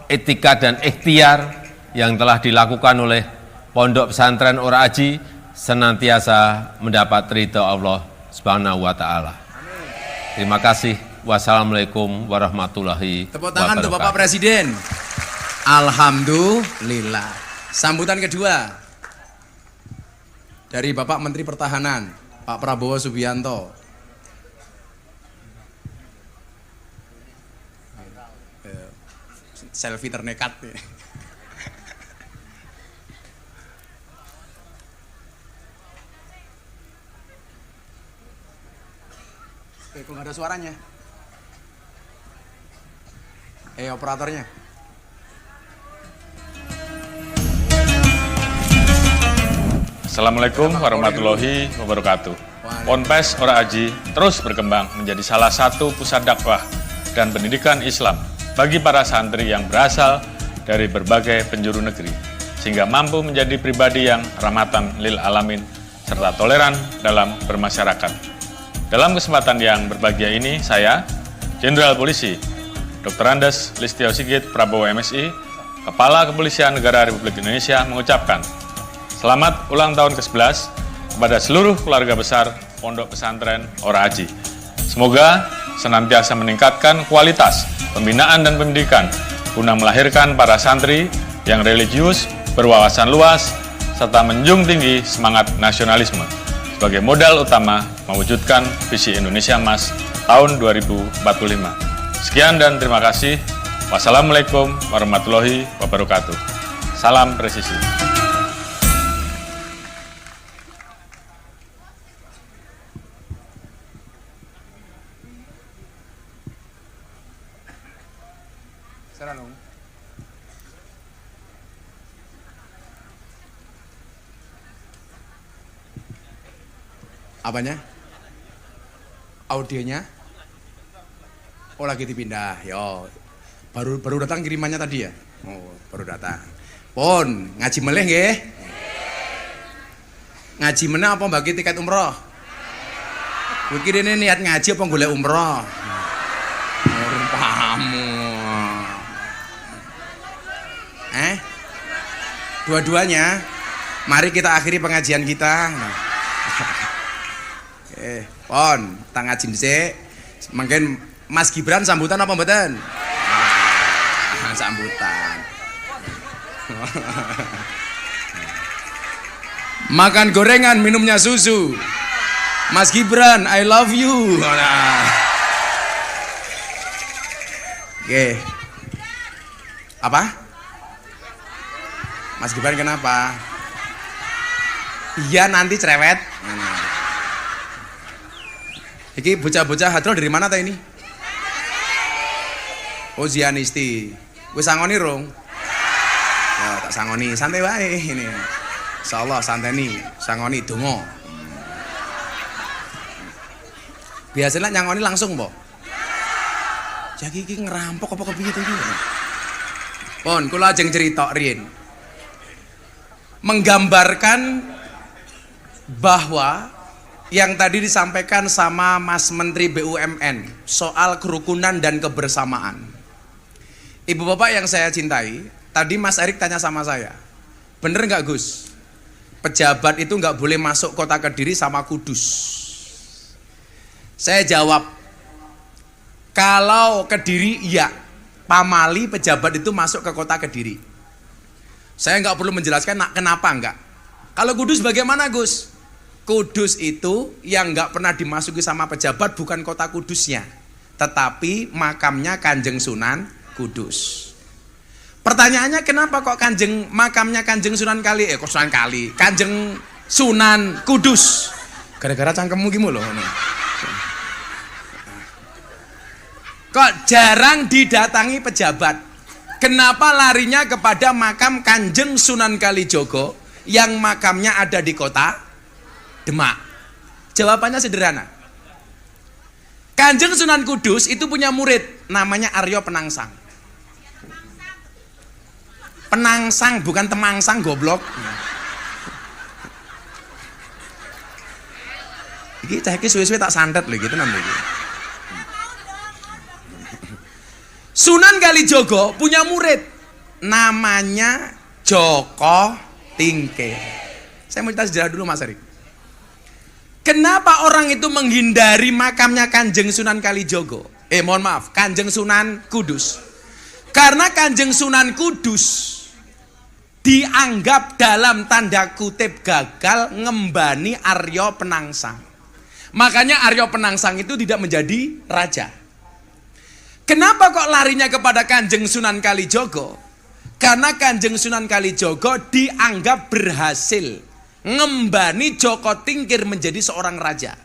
etika dan ikhtiar yang telah dilakukan oleh Pondok Pesantren Ora Aji senantiasa mendapat ridha Allah Subhanahu wa taala. Terima kasih. Wassalamualaikum warahmatullahi wabarakatuh. Tepuk tangan untuk Bapak Presiden. Alhamdulillah. Sambutan kedua dari Bapak Menteri Pertahanan, Pak Prabowo Subianto. Selfie ternekat nih. Kok nggak ada suaranya? Operatornya. Assalamualaikum warahmatullahi wabarakatuh. Ponpes Ora Aji terus berkembang menjadi salah satu pusat dakwah dan pendidikan Islam bagi para santri yang berasal dari berbagai penjuru negeri, sehingga mampu menjadi pribadi yang rahmatan lil alamin serta toleran dalam bermasyarakat. Dalam kesempatan yang berbahagia ini, saya, Jenderal Polisi Dr. Andes Listio Sigit Prabowo MSI, Kepala Kepolisian Negara Republik Indonesia mengucapkan selamat ulang tahun ke-11 kepada seluruh keluarga besar Pondok Pesantren Ora Aji. Semoga senantiasa meningkatkan kualitas pembinaan dan pendidikan guna melahirkan para santri yang religius, berwawasan luas, serta menjunjung tinggi semangat nasionalisme sebagai modal utama mewujudkan visi Indonesia Emas tahun 2045. Sekian dan terima kasih. Wassalamualaikum warahmatullahi wabarakatuh. Salam presisi. Apanya? Audionya? Oh lagi dipindah, yo. Baru datang kirimannya tadi ya? Oh baru datang. Pon, ngaji meleh nggih? Ngaji meneh apa bagi tiket umroh? Kowe ini niat ngaji apa golek umroh? Rupamu. Dua-duanya. Mari kita akhiri pengajian kita. Pon, tang ngaji dhisik. Mungkin Mas Gibran sambutan apa mboten? Sambutan. Makan gorengan, minumnya susu. Mas Gibran, I love you. Oke. Apa? Mas Gibran kenapa? Iya nanti cerewet. Iki bocah-bocah hadroh dari mana ta ini? Oh Zianisti. Wis sangoni rong? Ya tak sangoni, santai wae ini. Insyaallah santeni, sangoni donga. Biasanya nyangoni langsung mbok. Jaki iki ngerampok apa kepiye to iki? Pon, kula ajeng cerita riyen. Menggambarkan bahwa yang tadi disampaikan sama Mas Menteri BUMN soal kerukunan dan kebersamaan. Ibu bapak yang saya cintai, tadi Mas Erik tanya sama saya, bener nggak Gus? Pejabat itu nggak boleh masuk kota Kediri sama Kudus. Saya jawab, kalau Kediri iya, pamali pejabat itu masuk ke kota Kediri. Saya nggak perlu menjelaskan kenapa enggak. Kalau Kudus bagaimana Gus? Kudus itu yang nggak pernah dimasuki sama pejabat bukan kota Kudusnya, tetapi makamnya Kanjeng Sunan Kudus. Pertanyaannya kenapa kok makamnya Kanjeng Sunan Kanjeng Sunan Kudus? Gara-gara cangkemmu gimana loh? Kok jarang didatangi pejabat? Kenapa larinya kepada makam Kanjeng Sunan Kalijogo yang makamnya ada di kota Demak? Jawabannya sederhana. Kanjeng Sunan Kudus itu punya murid namanya Aryo Penangsang. Penangsang bukan temangsang goblok. Iki cah iki suwe-suwe tak santet lho gitu namanya. Sunan Kalijogo punya murid namanya Joko Tingkir. Saya mau cerita sejarah dulu Mas Erik. Kenapa orang itu menghindari makamnya Kanjeng Sunan Kalijogo? Mohon maaf, Kanjeng Sunan Kudus. Karena Kanjeng Sunan Kudus dianggap dalam tanda kutip gagal ngembani Aryo Penangsang. Makanya Aryo Penangsang itu tidak menjadi raja. Kenapa kok larinya kepada Kanjeng Sunan Kalijogo? Karena Kanjeng Sunan Kalijogo dianggap berhasil ngembani Joko Tingkir menjadi seorang raja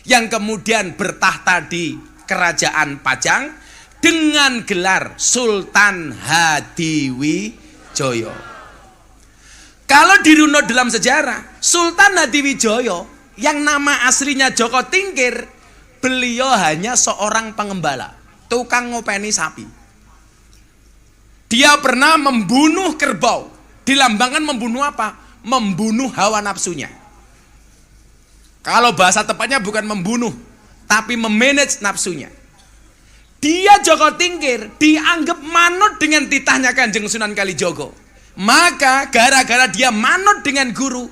yang kemudian bertahta di kerajaan Pajang dengan gelar Sultan Hadiwijoyo. Kalau dirunut dalam sejarah, Sultan Hadiwijoyo yang nama aslinya Joko Tingkir, beliau hanya seorang pengembala, tukang ngopeni sapi. Dia pernah membunuh kerbau. Dilambangkan membunuh apa? Membunuh hawa nafsunya. Kalau bahasa tepatnya bukan membunuh, tapi memanage nafsunya. Dia Joko Tingkir dianggap manut dengan titahnya Kanjeng Sunan Kalijogo. Maka gara-gara dia manut dengan guru,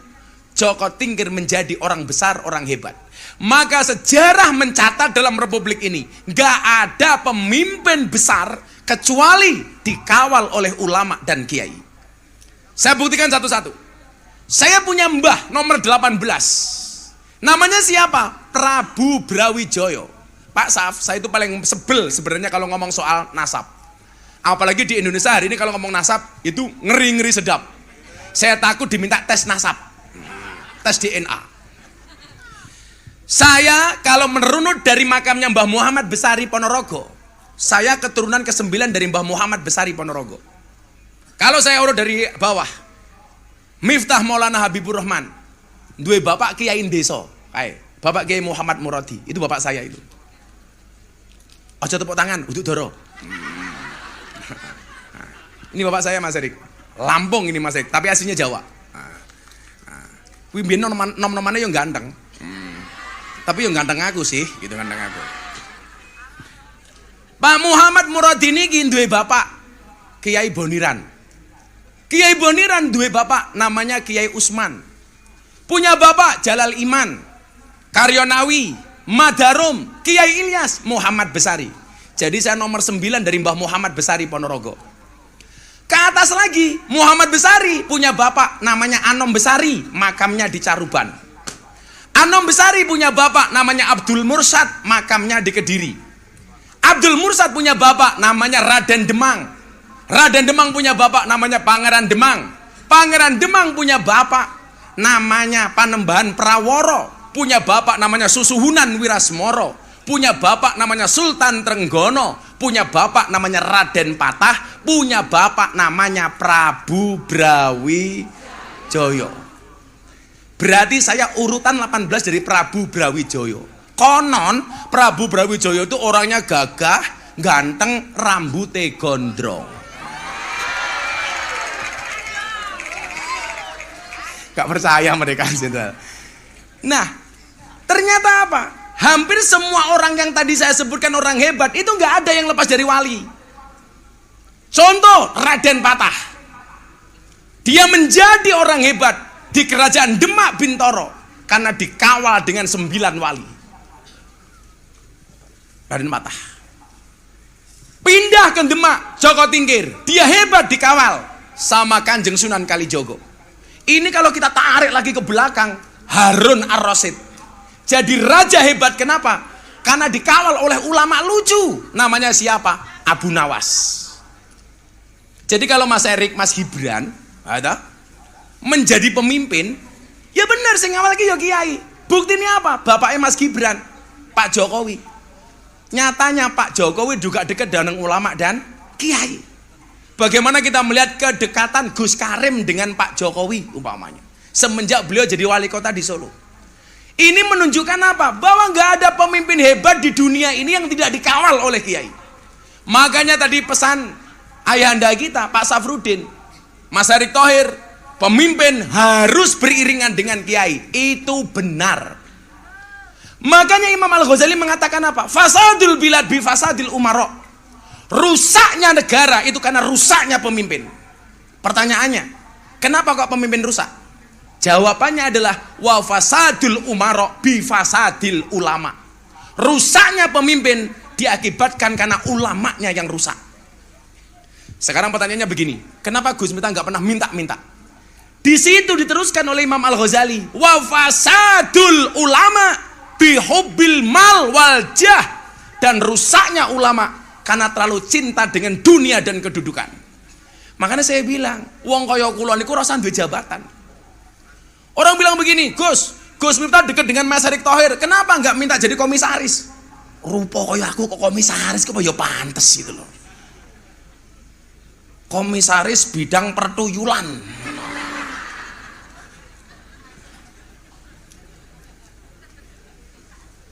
Joko Tingkir menjadi orang besar, orang hebat. Maka sejarah mencatat dalam republik ini, gak ada pemimpin besar kecuali dikawal oleh ulama dan kiai. Saya buktikan satu-satu. Saya punya mbah nomor 18. Namanya siapa? Prabu Brawijaya. Pak Saf, saya itu paling sebel sebenarnya kalau ngomong soal nasab. Apalagi di Indonesia hari ini kalau ngomong nasab itu ngeri-ngeri sedap. Saya takut diminta tes nasab, tes DNA. Saya kalau merunut dari makamnya Mbah Muhammad Besari Ponorogo, saya keturunan ke-9 dari Mbah Muhammad Besari Ponorogo. Kalau saya urut dari bawah, Miftah Maulana Habibur Rahman, duwe bapak Kiai Deso, Bapak Kiai Muhammad Muradi, itu bapak saya itu. Aja tepuk tangan, uduk doro. Ini bapak saya Mas Erik. Lampung ini Mas Erik, tapi aslinya Jawa. Kuwi mbiyen nom-nomane yo ganteng. Tapi yo ganteng aku sih, gitu ganteng aku. Pak Muhammad Muradi niki duwe bapak Kiai Boniran. Kiai Boniran duwe bapak namanya Kiai Usman. Punya bapak Jalal Iman, Karyonawi, Madarum, Kiai Ilyas, Muhammad Besari. Jadi saya nomor 9 dari Mbah Muhammad Besari Ponorogo. Ke atas lagi, Muhammad Besari punya bapak namanya Anom Besari, makamnya di Caruban. Anom Besari punya bapak namanya Abdul Mursad, makamnya di Kediri. Abdul Mursad punya bapak namanya Raden Demang. Raden Demang punya bapak namanya Pangeran Demang. Pangeran Demang punya bapak namanya Panembahan Praworo. Punya bapak namanya Susuhunan Wirasmoro, punya bapak namanya Sultan Trenggono, punya bapak namanya Raden Patah, punya bapak namanya Prabu Brawijaya. Berarti saya urutan 18 dari Prabu Brawijaya. Konon Prabu Brawijaya itu orangnya gagah, ganteng, rambutnya gondrong. Gak percaya mereka gitu. Nah, ternyata apa? Hampir semua orang yang tadi saya sebutkan orang hebat itu nggak ada yang lepas dari wali. Contoh Raden Patah, dia menjadi orang hebat di kerajaan Demak Bintoro karena dikawal dengan 9 wali. Raden Patah pindah ke Demak, Joko Tingkir, dia hebat dikawal sama Kanjeng Sunan Kalijogo. Ini kalau kita tarik lagi ke belakang, Harun Ar-Rasyid jadi raja hebat. Kenapa? Karena dikawal oleh ulama lucu. Namanya siapa? Abu Nawas. Jadi kalau Mas Erik, Mas Gibran ada menjadi pemimpin, ya benar sing ngawal lagi ya kiai. Buktinya apa? Bapaknya Mas Gibran, Pak Jokowi. Nyatanya Pak Jokowi juga dekat dengan ulama dan kiai. Bagaimana kita melihat kedekatan Gus Karim dengan Pak Jokowi umpamanya semenjak beliau jadi wali kota di Solo. Ini menunjukkan apa? Bahwa nggak ada pemimpin hebat di dunia ini yang tidak dikawal oleh kiai. Makanya tadi pesan ayahanda kita Pak Safruddin, Mas Erick Thohir, pemimpin harus beriringan dengan kiai. Itu benar. Makanya Imam Al-Ghazali mengatakan apa? Fasadul bilad bi fasadil umaro. Rusaknya negara itu karena rusaknya pemimpin. Pertanyaannya, kenapa kok pemimpin rusak? Jawabannya adalah wa fasadul umaro bi fasadil ulama. Rusaknya pemimpin diakibatkan karena ulamanya yang rusak. Sekarang pertanyaannya begini, kenapa Gus Miftah nggak pernah minta-minta? Di situ diteruskan oleh Imam Al-Ghazali, wa fasadul ulama bi hubbil mal wal jah, dan rusaknya ulama karena terlalu cinta dengan dunia dan kedudukan. Makanya saya bilang, wong kaya kula niku rasa duwe jabatan. Orang bilang begini, Gus Miftah dekat dengan Mas Erick Thohir, kenapa nggak minta jadi komisaris? Rupa kaya aku kok komisaris, kok ya pantes gitu loh. Komisaris bidang pertuyulan.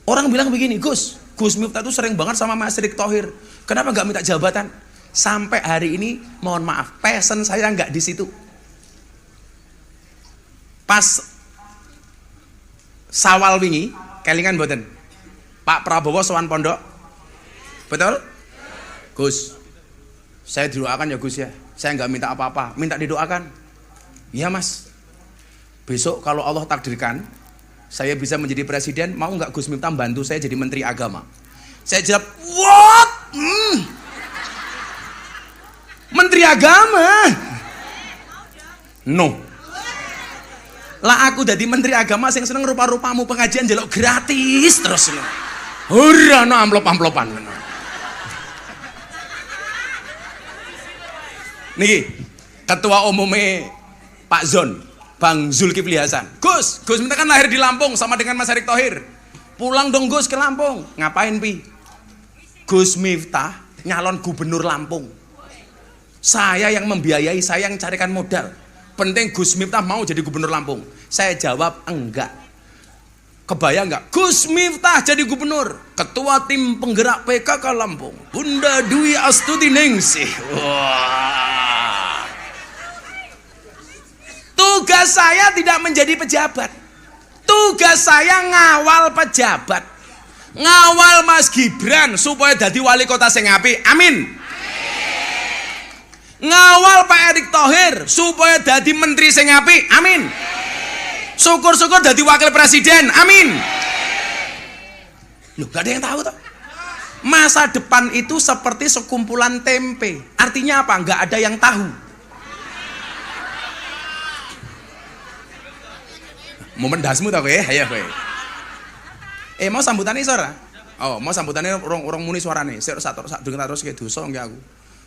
Orang bilang begini, Gus Miftah itu sering banget sama Mas Erick Thohir, kenapa nggak minta jabatan? Sampai hari ini, mohon maaf, passion saya nggak di situ. Pas Sawal wingi, kelingan mboten? Pak Prabowo sowan pondok, betul? Gus, saya didoakan ya Gus ya. Saya nggak minta apa-apa, minta didoakan. Iya Mas. Besok kalau Allah takdirkan, saya bisa menjadi presiden, mau nggak Gus Miftah bantu saya jadi menteri agama? Saya jawab, what? Menteri agama? No. Lah aku jadi menteri agama sing seneng rupa-rupamu pengajian jaluk gratis terus. Ora no amplop-amplopan. Niki ketua umumnya Pak Zon, Bang Zulkifli Hasan. Gus Miftah kan lahir di Lampung sama dengan Mas Erick Thohir. Pulang dong Gus ke Lampung. Ngapain pi? Gus Miftah nyalon gubernur Lampung. Saya yang membiayai, saya yang carikan modal. Penting Gus Miftah mau jadi gubernur Lampung. Saya jawab enggak. Kebayang enggak? Gus Miftah jadi gubernur, ketua tim penggerak PKK Lampung, Bunda Dwi Astuti Ningsih. Wah. Tugas saya tidak menjadi pejabat. Tugas saya ngawal pejabat. Ngawal Mas Gibran supaya jadi wali kota sing apik. Amin. Ngawal Pak Erick Thohir supaya jadi menteri sing apik. Amin. Syukur-syukur jadi wakil presiden. Amin. Loh, gak ada yang tahu toh. Masa depan itu seperti sekumpulan tempe. Artinya apa? Gak ada yang tahu. Momen dasmu tau kowe, ayo kowe. Mau sambutannya isor? Oh, mau sambutannya orang muni suarane. Sik dengar terus ke dosa nggih aku.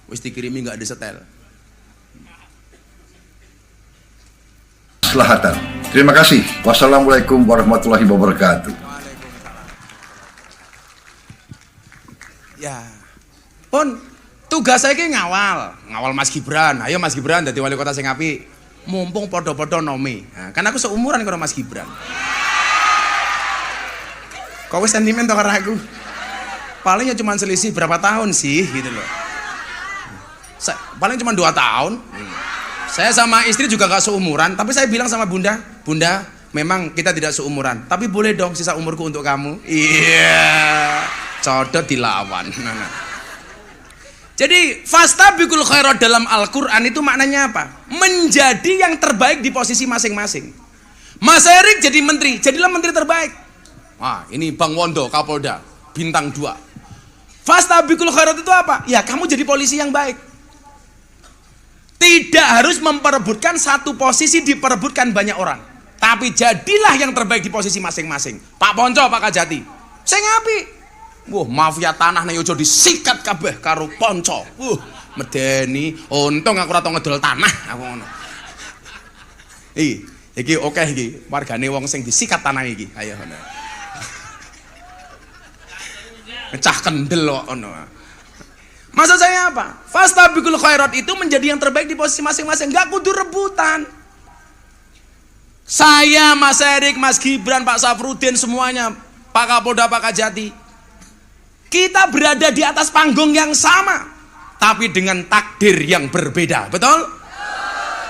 Wis dikirimi nggak disetel. Selahatan. Terima kasih. Wassalamualaikum warahmatullahi wabarakatuh. Ya. Pun tugas saya ki ngawal Mas Gibran. Ayo Mas Gibran dadi wali kota sing apik. Mumpung podo-podo nomi. Nah, kan aku seumuran karo Mas Gibran. Kok wis sentimen to karo aku? Palingnya cuma selisih berapa tahun sih gitu loh. Paling cuma 2 tahun. Saya sama istri juga gak seumuran, tapi saya bilang sama Bunda, memang kita tidak seumuran, tapi boleh dong sisa umurku untuk kamu. Iya, codot dilawan. Jadi fastabiqul khairat dalam Al-Quran itu maknanya apa? Menjadi yang terbaik di posisi masing-masing. Mas Erick jadi menteri, jadilah menteri terbaik. Wah, ini Bang Wondo, Kapolda, bintang 2. Fastabiqul khairat itu apa? Ya kamu jadi polisi yang baik. Tidak harus memperebutkan satu posisi diperebutkan banyak orang. Tapi jadilah yang terbaik di posisi masing-masing. Pak Ponco, Pak Kajati. Saya ngapi. Wah, mafia tanah nih ojo disikat kabeh karo Ponco. Medeni. Untung aku ora tau ngedol tanah aku ngono. Iki oke iki. Wargane wong sing disikat tanah iki. Ayo ngono. Pecah kendel kok ngono. Maksud saya apa? Fastabiqul khairat itu menjadi yang terbaik di posisi masing-masing. Gak kudu rebutan. Saya, Mas Erick, Mas Gibran, Pak Safrudin, semuanya, Pak Kapolda, Pak Kajati, kita berada di atas panggung yang sama, tapi dengan takdir yang berbeda. Betul?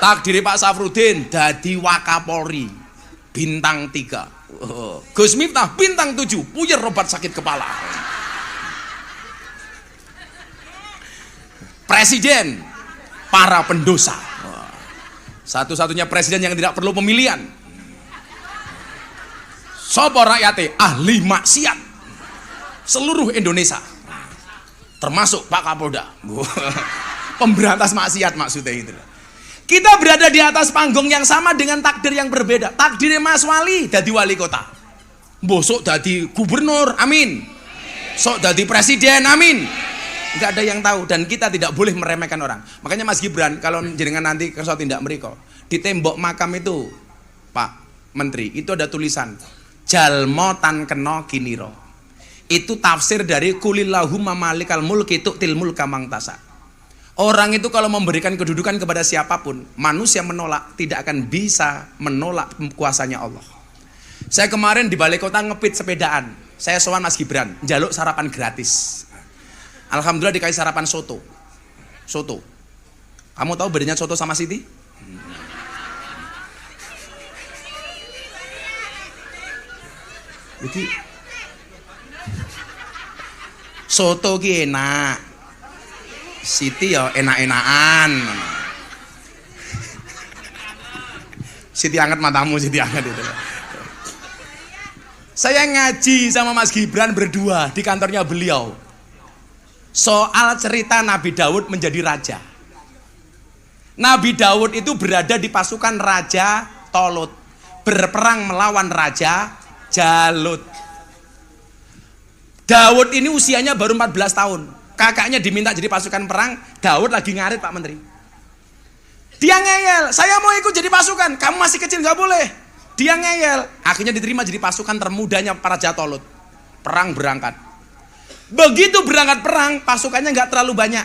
Takdir Pak Safrudin dadi Wakapolri bintang 3. Gus Miftah bintang 7, puyer obat sakit kepala. Presiden para pendosa. Satu-satunya presiden yang tidak perlu pemilihan. Sopo rakyate ahli maksiat seluruh Indonesia, termasuk Pak Kapolda. Pemberantas maksiat maksudnya itu. Kita berada di atas panggung yang sama dengan takdir yang berbeda. Takdirnya Mas Wali dadi wali kota, bosok dadi gubernur, amin. Sok dadi presiden, amin. Nggak ada yang tahu dan kita tidak boleh meremehkan orang. Makanya Mas Gibran kalau jenengan nanti kersa tindak mriko, di tembok makam itu Pak Menteri itu ada tulisan jalmo tan kena kiniro. Itu tafsir dari kulillahumma malikal mulki tu'til mulka mang tasa. Orang itu kalau memberikan kedudukan kepada siapapun, manusia menolak tidak akan bisa menolak kuasanya Allah. Saya kemarin di balai kota ngepit sepedaan. Saya sowan Mas Gibran, njaluk sarapan gratis. Alhamdulillah dikasih sarapan soto. Soto. Kamu tahu bedanya soto sama Siti? Jadi soto ki enak. Siti ya enak-enakan. Siti angkat matamu, Siti angkat itu. Saya ngaji sama Mas Gibran berdua di kantornya beliau. Soal cerita Nabi Daud menjadi raja. Nabi Daud itu berada di pasukan Raja Tolut, berperang melawan Raja Jalut. Daud ini usianya baru 14 tahun. Kakaknya diminta jadi pasukan perang, Daud lagi ngarit Pak Menteri. Dia ngeyel, saya mau ikut jadi pasukan, kamu masih kecil gak boleh. Dia ngeyel, akhirnya diterima jadi pasukan termudanya para Raja Tolut. Perang berangkat. Begitu berangkat perang, pasukannya gak terlalu banyak.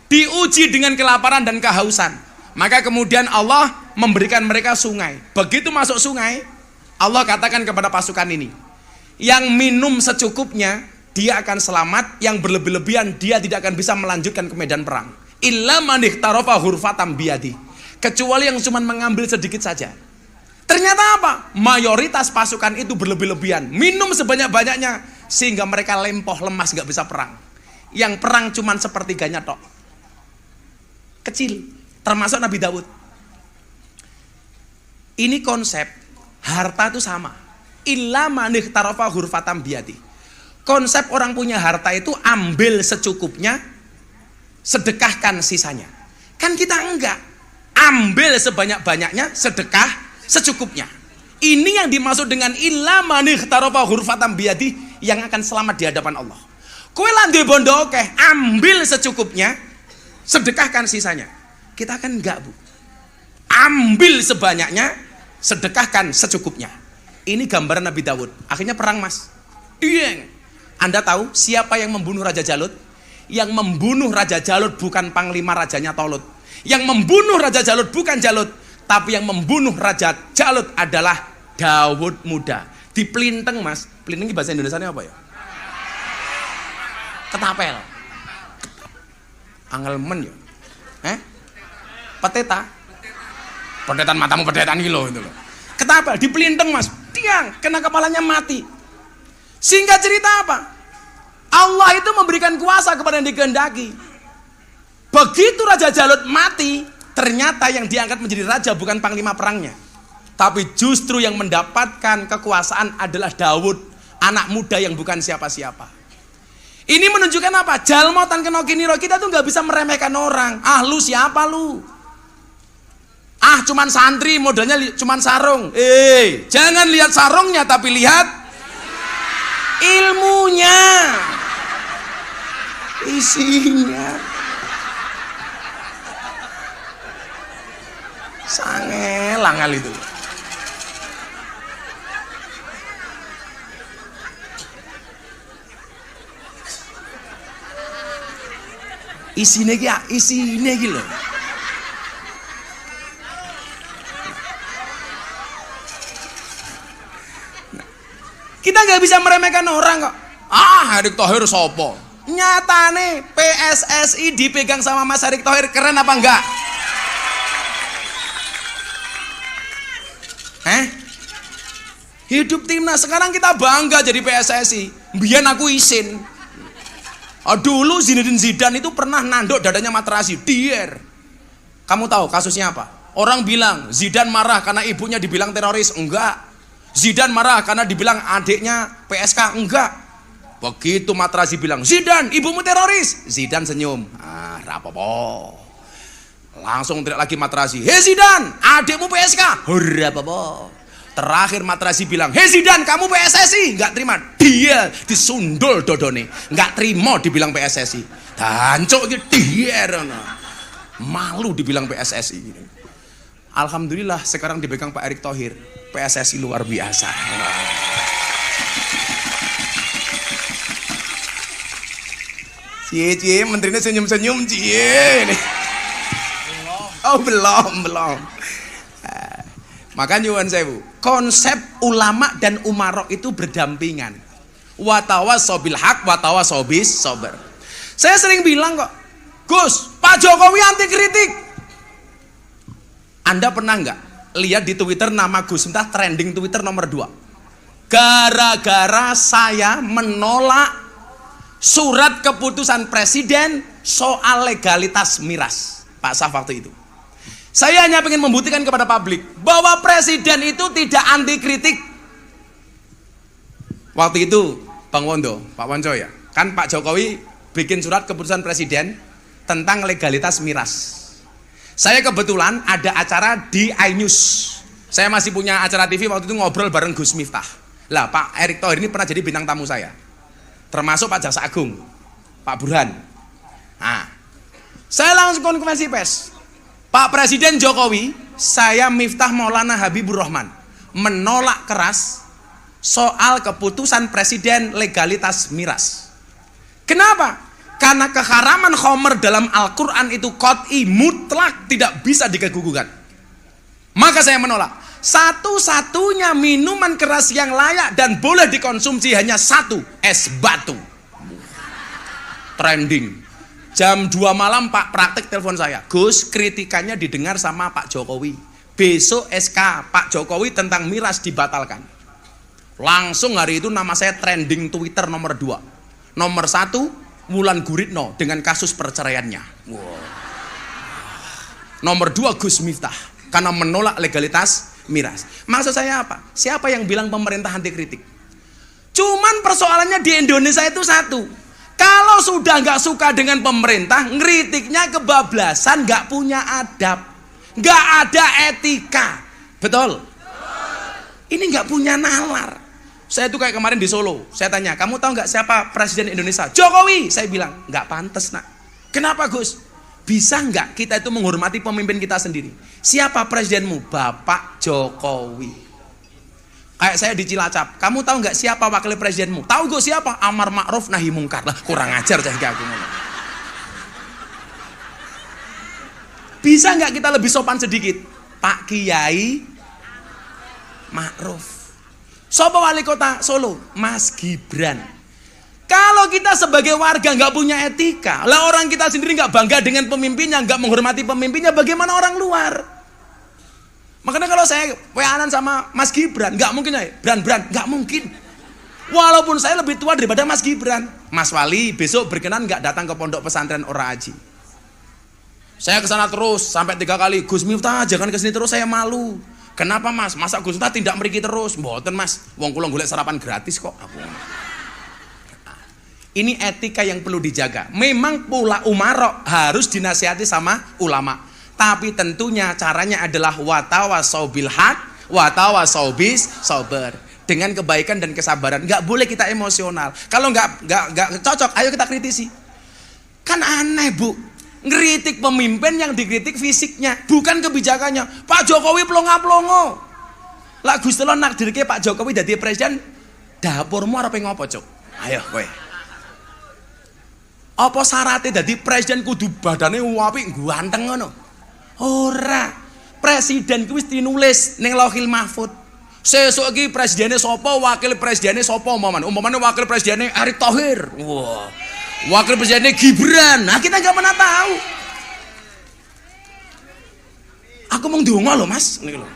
Diuji dengan kelaparan dan kehausan. Maka kemudian Allah memberikan mereka sungai. Begitu masuk sungai, Allah katakan kepada pasukan ini, yang minum secukupnya dia akan selamat, yang berlebih-lebihan dia tidak akan bisa melanjutkan ke medan perang. Illa man ihtarafa ghurfatan biyadi. Kecuali yang cuma mengambil sedikit saja. Ternyata apa? Mayoritas pasukan itu berlebih-lebihan, minum sebanyak-banyaknya sehingga mereka lempoh lemas, nggak bisa perang. Yang perang cuma sepertiganya tok. Kecil, termasuk Nabi Daud. Ini konsep harta itu sama. Illa man ihtarafa ghurfatan biyadi. Konsep orang punya harta itu ambil secukupnya, sedekahkan sisanya. Kan kita enggak. Ambil sebanyak-banyaknya, sedekah secukupnya. Ini yang dimaksud dengan illa man ihtarafa ghurfatan biyadi, yang akan selamat di hadapan Allah. Kowe landuwe bondo akeh, ambil secukupnya, sedekahkan sisanya. Kita kan enggak, Bu. Ambil sebanyaknya, sedekahkan secukupnya. Ini gambaran Nabi Daud. Akhirnya perang, Mas. Dieng. Anda tahu siapa yang membunuh Raja Jalut? Yang membunuh Raja Jalut bukan panglima rajanya Tolut. Yang membunuh Raja Jalut bukan Jalut, tapi yang membunuh Raja Jalut adalah Daud muda. Di Plinteng, Mas. Plinteng bahasa Indonesianya apa ya? Ketapel. Angelmen ya? Peteta. Pedetan matamu, pedetan gitu loh. Ketapel, di Plinteng, Mas. Tiang, kena kepalanya mati. Singkat cerita apa? Allah itu memberikan kuasa kepada yang dikehendaki. Begitu Raja Jalut mati, ternyata yang diangkat menjadi raja bukan panglima perangnya, tapi justru yang mendapatkan kekuasaan adalah Daud, anak muda yang bukan siapa-siapa. Ini menunjukkan apa? Jalmo tan kena kiniro, kita tuh nggak bisa meremehkan orang. Ah, lu siapa lu? Ah, cuman santri, modalnya cuman sarung. Jangan lihat sarungnya, tapi lihat ilmunya, isinya. Sangelangal itu. Isine iki lho. Kita nggak bisa meremehkan orang kok. Ah, Erick Thohir sopo? Nyatane PSSI dipegang sama Mas Erick Thohir, keren apa enggak? Hidup timnas, sekarang kita bangga jadi PSSI. Biar aku isin. Dulu Zinedine Zidane itu pernah nanduk dadanya Materazzi, dier. Kamu tahu kasusnya apa? Orang bilang Zidane marah karena ibunya dibilang teroris, enggak. Zidane marah karena dibilang adiknya PSK, enggak. Begitu Materazzi bilang, Zidane, ibumu teroris. Zidane senyum, rapopo. Langsung teriak lagi Materazzi, hei Zidane, adikmu PSK, rapopo. Terakhir Materazzi bilang, hei Zidane, kamu PSSI. Nggak terima, dia disundul dodone. Nggak terima dibilang PSSI. Dancuk gitu, dia malu dibilang PSSI. Alhamdulillah sekarang dipegang Pak Erick Thohir. PSSI luar biasa. Cie, menterinya senyum-senyum, cie. Oh, belum. Maka nyuwun sewu, konsep ulama dan umarok itu berdampingan. Watawasaw bil haq, watawasaw bis sabar. Saya sering bilang kok, Gus, Pak Jokowi anti kritik. Anda pernah nggak lihat di Twitter nama Gus Miftah trending Twitter nomor 2? Gara-gara saya menolak surat keputusan presiden soal legalitas miras, Pak Saf waktu itu. Saya hanya ingin membuktikan kepada publik bahwa presiden itu tidak anti kritik. Waktu itu Bang Wondo, Pak Wonco ya, kan Pak Jokowi bikin surat keputusan presiden tentang legalitas miras. Saya kebetulan ada acara di iNews. Saya masih punya acara TV waktu itu ngobrol bareng Gus Miftah. Lah Pak Erick Thohir ini pernah jadi bintang tamu saya. Termasuk Pak Jaksa Agung, Pak Burhan. Nah, saya langsung konferensi pers. Pak Presiden Jokowi, saya Miftah Maulana Habibur Rahman menolak keras soal keputusan presiden legalitas miras. Kenapa? Karena keharaman khamr dalam Al-Quran itu qat'i mutlak, tidak bisa digugat. Maka saya menolak. Satu-satunya minuman keras yang layak dan boleh dikonsumsi hanya satu, es batu. Trending. Jam 2 malam Pak praktek telepon saya, Gus, kritikannya didengar sama Pak Jokowi. Besok SK Pak Jokowi tentang miras dibatalkan. Langsung hari itu nama saya trending Twitter nomor 2. Nomor 1, Wulan Guritno dengan kasus perceraiannya. Wow. Nomor 2, Gus Miftah karena menolak legalitas miras. Maksud saya apa? Siapa yang bilang pemerintah anti kritik? Cuman persoalannya di Indonesia itu satu. Kalau sudah nggak suka dengan pemerintah, ngeritiknya kebablasan, nggak punya adab, nggak ada etika, betul? Ini nggak punya nalar. Saya tuh kayak kemarin di Solo, saya tanya, kamu tahu nggak siapa presiden Indonesia? Jokowi. Saya bilang, nggak pantas nak. Kenapa Gus? Bisa nggak kita itu menghormati pemimpin kita sendiri? Siapa presidenmu? Bapak Jokowi. Kayak saya di Cilacap, kamu tahu nggak siapa wakil presidenmu? Tahu gue siapa? Amar Ma'ruf Nahi Mungkar. Lah kurang ajar saya aku ngomong. Bisa nggak kita lebih sopan sedikit? Pak Kiai Ma'ruf. Sopo wali kota Solo? Mas Gibran. Kalau kita sebagai warga nggak punya etika, lah orang kita sendiri nggak bangga dengan pemimpinnya, nggak menghormati pemimpinnya, bagaimana orang luar? Makanya kalau saya weanan sama Mas Gibran, nggak mungkin ya, Bran, nggak mungkin. Walaupun saya lebih tua daripada Mas Gibran. Mas Wali besok berkenan nggak datang ke pondok pesantren Ora Aji? Saya kesana terus sampai 3 kali. Gus Miftah jangan kesini terus, saya malu. Kenapa Mas? Masa Gus Miftah tidak meriki terus? Mboten Mas, wong kula golek sarapan gratis kok. Ini etika yang perlu dijaga. Memang pula umarok harus dinasihati sama ulama. Tapi tentunya caranya adalah watawasau bil haq, watawasau bis sabar. Dengan kebaikan dan kesabaran. Nggak boleh kita emosional. Kalau nggak cocok, ayo kita kritisi. Kan aneh Bu, ngeritik pemimpin yang dikritik fisiknya, bukan kebijakannya. Pak Jokowi plonga-plongo. Lah Gusti Allah nakdirke Pak Jokowi dadi presiden, dapurmu arep ngopo Cuk? Ayo kowe. Apa syaratnya dadi presiden kudu badane apik ganteng ngono? Ora, presiden kuwi wis dinulis ning Lauhil Mahfuz. Sesuk iki presidene sapa, wakil presidene sapa umpamane wakil presidene Erick Thohir. Wah. Wakil presidene Gibran. Nah, kita enggak pernah tahu. Aku mau ndonga lho, Mas, niku lho.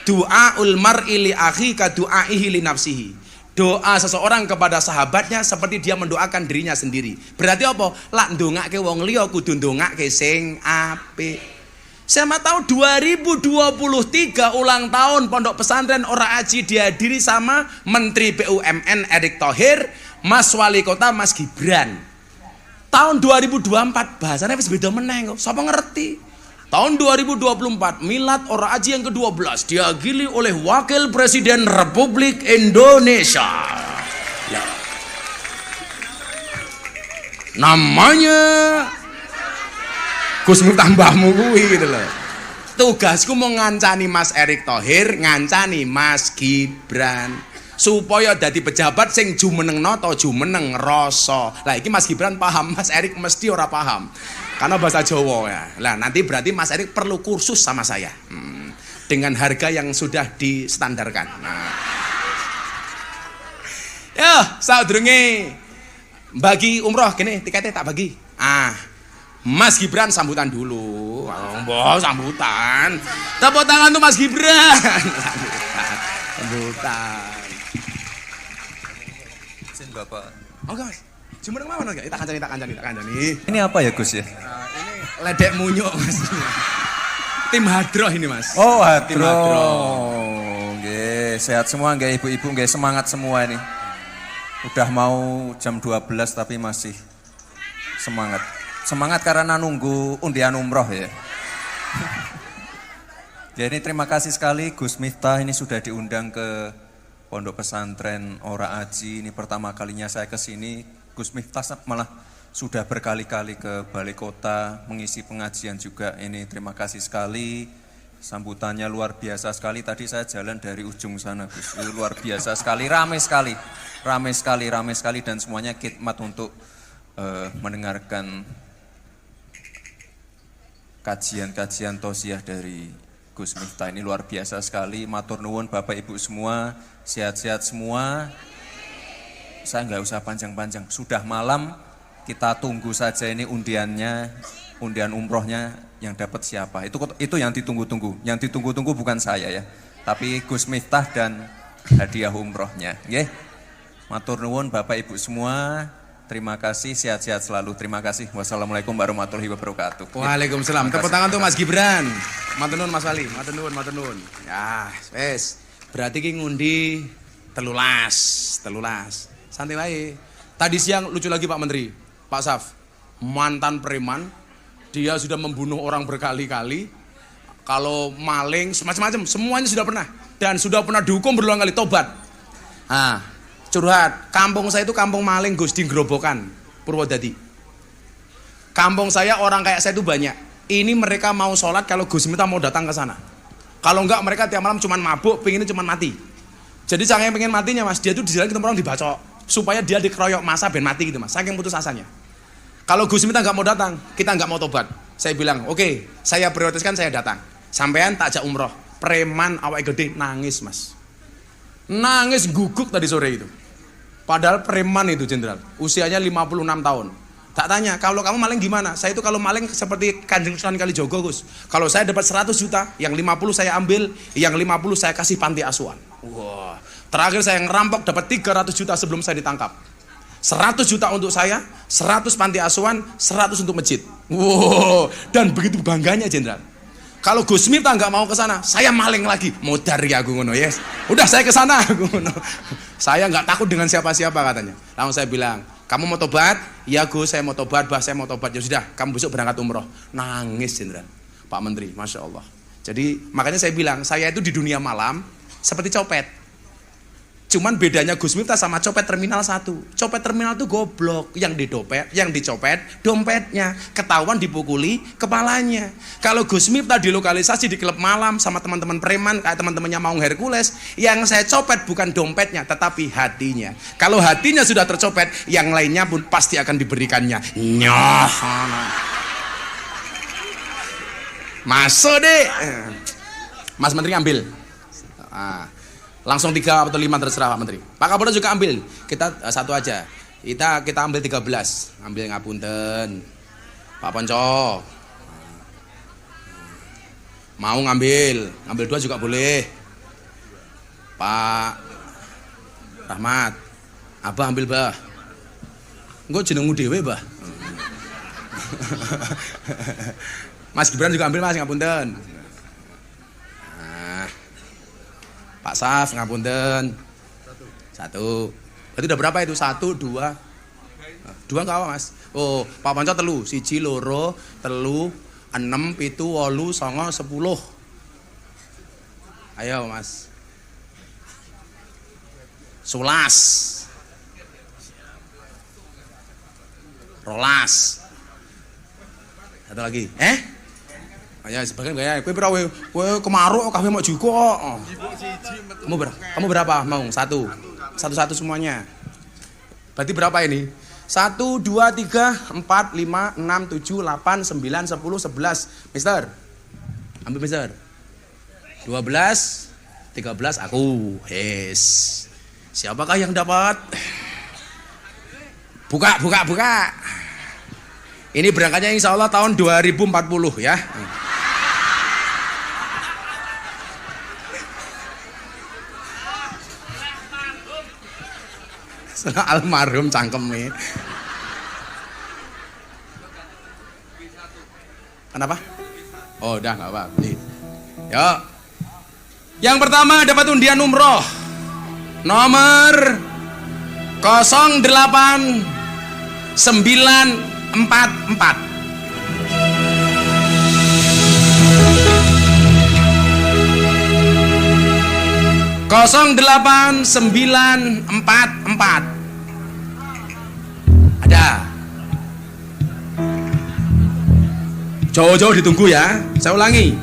Du'aul mar'i li akhi ka du'aihi li nafsihi. Doa seseorang kepada sahabatnya seperti dia mendoakan dirinya sendiri. Berarti apa? Lak ndongake wong liya kudu ndongake sing apik. Saya tahu 2023 ulang tahun Pondok Pesantren Ora Aji dihadiri sama Menteri BUMN Erick Thohir, Mas Wali Kota Mas Gibran. Tahun 2024 bahasanya wis beda meneh kok. Sapa ngerti? Tahun 2024 Milad Ora Aji yang ke-12 dihadiri oleh Wakil Presiden Republik Indonesia. Ya. Namanya Gus Miftah mbahmu kuwi gitu loh. Tugasku mau ngancani Mas Erick Thohir, ngancani Mas Gibran supaya dadi pejabat sing jumeneng nata jumeneng rasa. Lah iki Mas Gibran paham, Mas Erick mesti ora paham. Karena bahasa Jawa ya. Lah nanti berarti Mas Erick perlu kursus sama saya. Dengan harga yang sudah distandarkan. Nah. Ya, sadurunge bagi umroh gini, tiketnya tak bagi. Mas Gibran sambutan dulu. Oh, sambutan. Tepuk tangan tuh Mas Gibran. Sambutan. Izin Bapak Oh enggak mas, Jember kemana mas? Tak kancani. Ini apa ya Gus ya? Ini ledek munyuk mas. Tim hadroh ini mas. Oh Tim hadro. hadroh. Nggih, sehat semua nggih ibu-ibu, nggih semangat semua ini. Udah mau jam 12 tapi masih semangat. Semangat karena nunggu undian umroh ya. Jadi terima kasih sekali Gus Miftah ini sudah diundang ke Pondok Pesantren Ora Aji. Ini pertama kalinya saya ke sini. Gus Miftah malah sudah berkali-kali ke Balai Kota mengisi pengajian juga. Ini terima kasih sekali. Sambutannya luar biasa sekali. Tadi saya jalan dari ujung sana Gus. Itu luar biasa sekali, ramai sekali dan semuanya khidmat untuk mendengarkan kajian-kajian tausiah dari Gus Miftah. Ini luar biasa sekali. Matur nuwun Bapak Ibu semua, sehat-sehat semua. Saya nggak usah panjang-panjang. Sudah malam, kita tunggu saja ini undiannya, undian umrohnya yang dapat siapa. Itu yang ditunggu-tunggu. Yang ditunggu-tunggu bukan saya ya, tapi Gus Miftah dan hadiah umrohnya. Nggih. Matur nuwun Bapak Ibu semua. Terima kasih, sehat-sehat selalu. Terima kasih. Wassalamualaikum warahmatullahi wabarakatuh. Waalaikumsalam. Tepuk tangan tuh Mas Gibran. Matur nuwun Mas Wali. Matur nuwun. Ya, wes. Berarti ki ngundi telulas. Santai wae. Tadi siang lucu lagi Pak Menteri. Pak Saf. Mantan preman. Dia sudah membunuh orang berkali-kali. Kalau maling semacam-macam, semuanya sudah pernah dan sudah pernah dihukum berulang kali, tobat. Nah, curhat, kampung saya itu kampung maling Gus di Grobokan, Purwodadi. Kampung saya orang kayak saya itu banyak. Ini mereka mau sholat kalau Gus Miftah mau datang ke sana. Kalau enggak mereka tiap malam cuman mabuk, pengennya cuman mati. Jadi saking pengen matinya mas, dia tuh di jalan ketemu orang dibacok supaya dia dikeroyok masa ben mati gitu mas. Saking putus asanya. Kalau Gus Miftah nggak mau datang, kita nggak mau tobat. Saya bilang, oke, saya prioritaskan saya datang. Sampean tak ajak umroh. Preman awake gede nangis mas. Nangis guguk tadi sore itu. Padahal preman itu jenderal, usianya 56 tahun. Tak tanya, kalau kamu maling gimana? Saya itu kalau maling seperti Kanjeng Sunan Kalijogo Gus. Kalau saya dapat 100 juta, yang 50 saya ambil, yang 50 saya kasih panti asuhan. Wah, terakhir saya ngerampok dapat 300 juta sebelum saya ditangkap. 100 juta untuk saya, 100 panti asuhan, 100 untuk masjid. Wow, dan begitu bangganya jenderal. Kalau Gus Miftah nggak mau ke sana, saya maling lagi. Modar ya aku ngono, yes. Udah saya ke sana aku ngono. Saya nggak takut dengan siapa-siapa katanya. Langsung saya bilang, kamu mau tobat? Ya Gus, saya mau tobat, bah saya mau tobat. Ya sudah, kamu besok berangkat umroh. Nangis jenderal, Pak Menteri, masya Allah. Jadi makanya saya bilang, saya itu di dunia malam seperti copet. Cuman bedanya Gus Miftah sama copet terminal 1. Copet terminal itu goblok, yang dicopet dompetnya, ketahuan dipukuli kepalanya. Kalau Gus Miftah dilokalisasi di klub malam sama teman-teman preman kayak teman-temannya Maung Hercules, yang saya copet bukan dompetnya tetapi hatinya. Kalau hatinya sudah tercopet, yang lainnya pun pasti akan diberikannya. Nyoh. Masuk deh. Mas Menteri ambil. Langsung 3 atau 5 terserah Pak Menteri. Pak Kapolda juga ambil. Kita satu aja. Kita ambil 13. Ambil ngapunten. Pak Ponco. Mau ngambil 2 juga boleh. Pak Rahmat. Abah ambil bah. Engko jenengmu dhewe, Bah. Mas Gibran juga ambil Mas ngapunten. Pak Saf ngapunten 1. Berarti udah berapa itu? 1, 2 enggak apa mas? Oh Pak Ponco 3, 1, 2, 3, 4, 5, 6, 7, 8, 9, 10. Ayo mas. 11, 12. Satu lagi. Ya sebagian gaya, kowe pira kowe kemaruk kabeh mau juga kok. Kamu berapa? Mau? 1 semuanya. Berarti berapa ini? 1, 2, 3, 4, 5, 6, 7, 8, 9, 10, 11. Mister. Ambil Mister. 12, 13 aku. Yes. Siapakah yang dapat? Buka. Ini berangkatnya insya Allah tahun 2040 ya. Almarhum cangkeme. Kenapa? Oh, udah nggak apa. Ya. Yang pertama dapat undian umroh nomor 08944. 08944. Ada. Jauh-jauh ditunggu ya. Saya ulangi.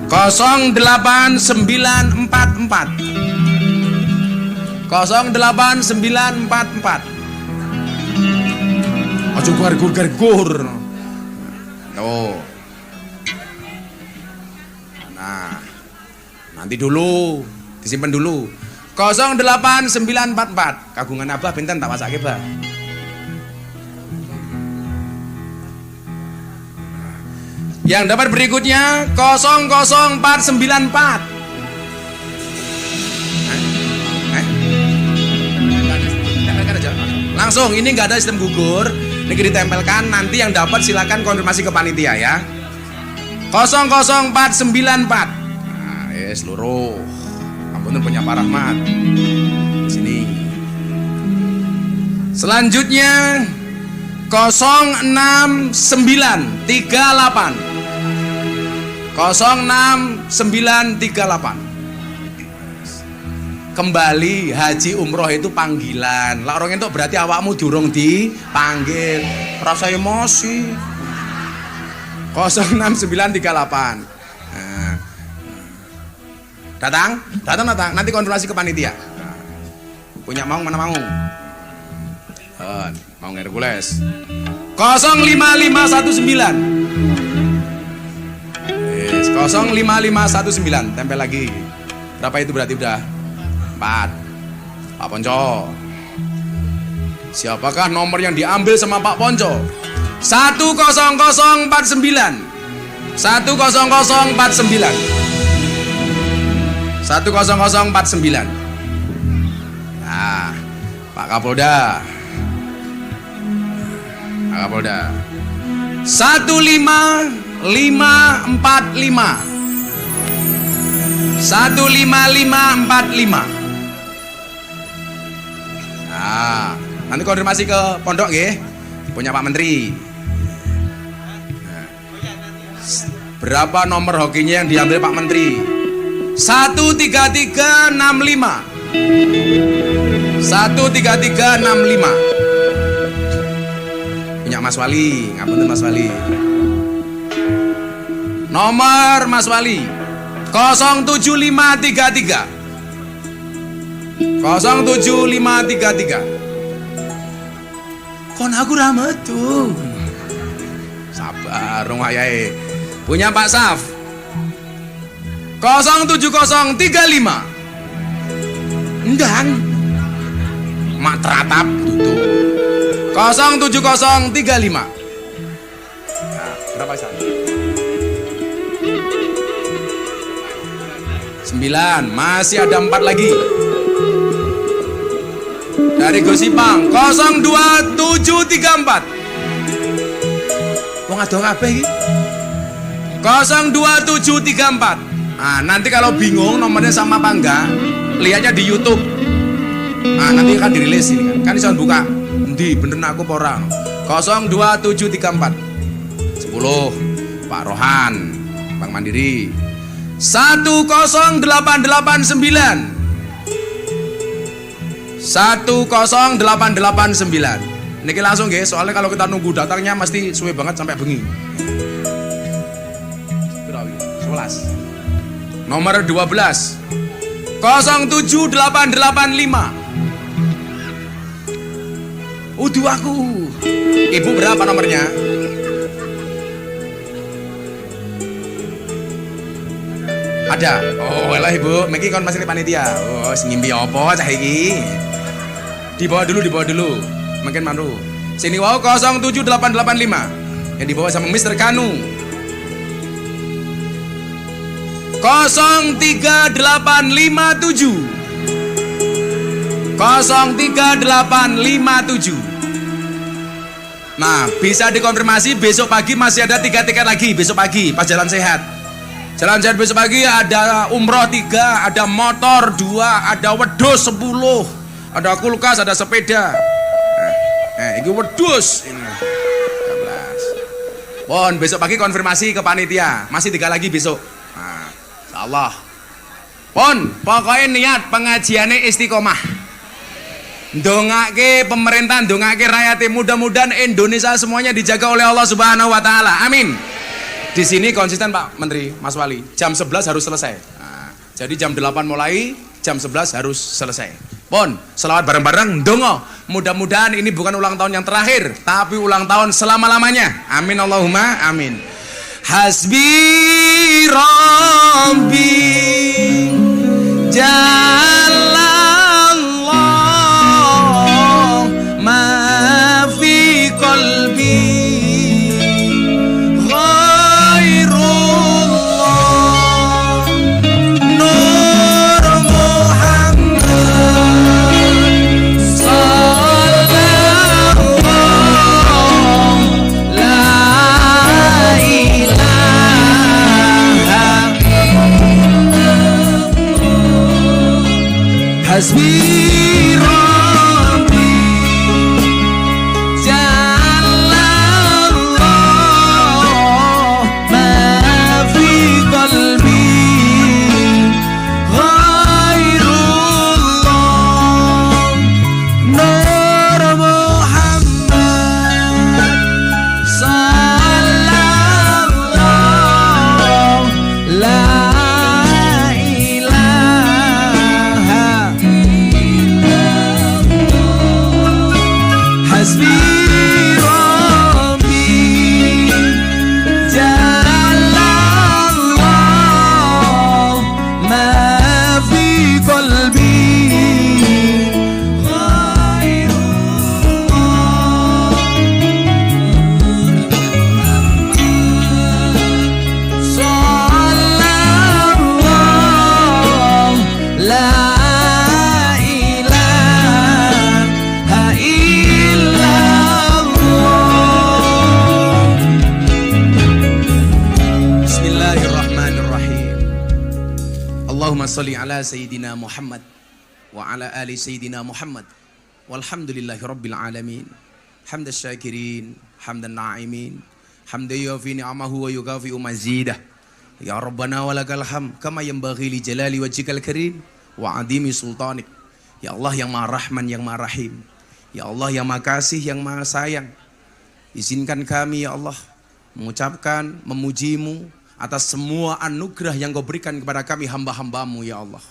08944. 08944. Ojo gargur-gargur. Oh. Nah. Nanti dulu. Disimpan dulu. 08944. Kagungan Abah pinten tak wasake, Bah. Yang dapat berikutnya 00494. Langsung, ini nggak ada sistem gugur. Ini ditempelkan, nanti yang dapat silakan konfirmasi ke panitia ya. 00494. Nah, seluruh. Ampun punya Pak Rahmat. Di sini. Selanjutnya 06938. 06938. Kembali haji umroh itu panggilan. Lah orang itu berarti awakmu durung dipanggil. Rasa emosi. 06938. Nah. Datang. Nanti konfirmasi ke panitia. Nah. Punya maung mana maung? Maung Hercules. 05519. 05519. Tempel lagi. Berapa itu berarti udah? 4. Pak Ponco. Siapakah nomor yang diambil sama Pak Ponco? 10049. 10049. 10049. Nah, Pak Kapolda. Pak Kapolda. 15545. 15545. Nah, nanti konfirmasi ke pondok nggih. Punya Pak Menteri. Nah, berapa nomor hokinya yang diambil Pak Menteri? 13365. 13365. Punya Mas Wali, ngapunten Mas Wali. Nomor Mas Wali 07533. 07533. Kon aku ra metu. Sabar rong wayahe. Punya Pak Saf 07035. Endang. Mak teratap tutup. 07035. Nah, berapa Saf? 9. Masih ada 4 lagi. Dari Gosipang 02734. Wong ado kabeh iki. 02734. Nah, nanti kalau bingung nomornya sama apa enggak, lihatnya di YouTube. Nah, nanti akan dirilis ini kan. Kan iso buka. Endi bener aku apa ora? 02734. 10. Pak Rohan, Bank Mandiri. 10889. 10889. Niki langsung nggih, soalnya kalau kita nunggu datangnya mesti suwe banget sampai bengi. 11. Nomor 12. 07885. Uduh aku. Ibu berapa nomornya? Ada. Oh, lah Ibu, miki kon masih panitia. Oh, ngimpi apa cah iki? Dibawa dulu. Mungkin manru. Sini wau 07885. Yang dibawa sama Mr. Kanu. 03857. 03857. Nah, bisa dikonfirmasi besok pagi masih ada 3 tiket lagi besok pagi pas jalan sehat. Jalan sehat besok pagi ada umroh 3, ada motor 2, ada wedhus 10, ada kulkas, ada sepeda. Ini wedhus ini. 13. Pon, besok pagi konfirmasi ke panitia. Masih 3 lagi besok. Nah, insyaallah. Pon, pokoknya niat pengajiannya istiqomah. Ndongake pemerintah, ndongake rakyat, mudah-mudahan Indonesia semuanya dijaga oleh Allah Subhanahu wa taala. Amin. Di sini konsisten Pak Menteri, Mas Wali, jam 11 harus selesai. Nah, jadi jam 8 mulai, jam 11 harus selesai. Pon, selawat bareng-bareng ndonga. Mudah-mudahan ini bukan ulang tahun yang terakhir, tapi ulang tahun selama-lamanya. Amin Allahumma amin. Hasbi Rabbi Jalallah ma fi qalbi ghairullah Nur Muhammad sallallahu la ilaha hasbi Rabbi Jalallah ma fi qalbi ghairullah Nur Muhammad sallallahu la ilaha hasbi Rabbi Jalallah ma fi qalbi sallallahu la ilaha illallah. Bismillahirrahmanirrahim. Allahumma salli ala Sayyidina Muhammad wa ala ali Sayyidina Muhammad walhamdulillahi rabbil alamin hamdan syakirin hamdan na'imin hamdan yuafi ni'amahu wa yukafi'u mazidah ya Rabbana walakal hamd kama yanbaghi li jalali wajhikal karim wa adimi sultanik. Ya Allah yang maha rahman yang maha rahim, ya Allah yang maha kasih yang maha sayang, izinkan kami ya Allah mengucapkan memujimu atas semua anugerah yang kau berikan kepada kami hamba-hambamu ya Allah.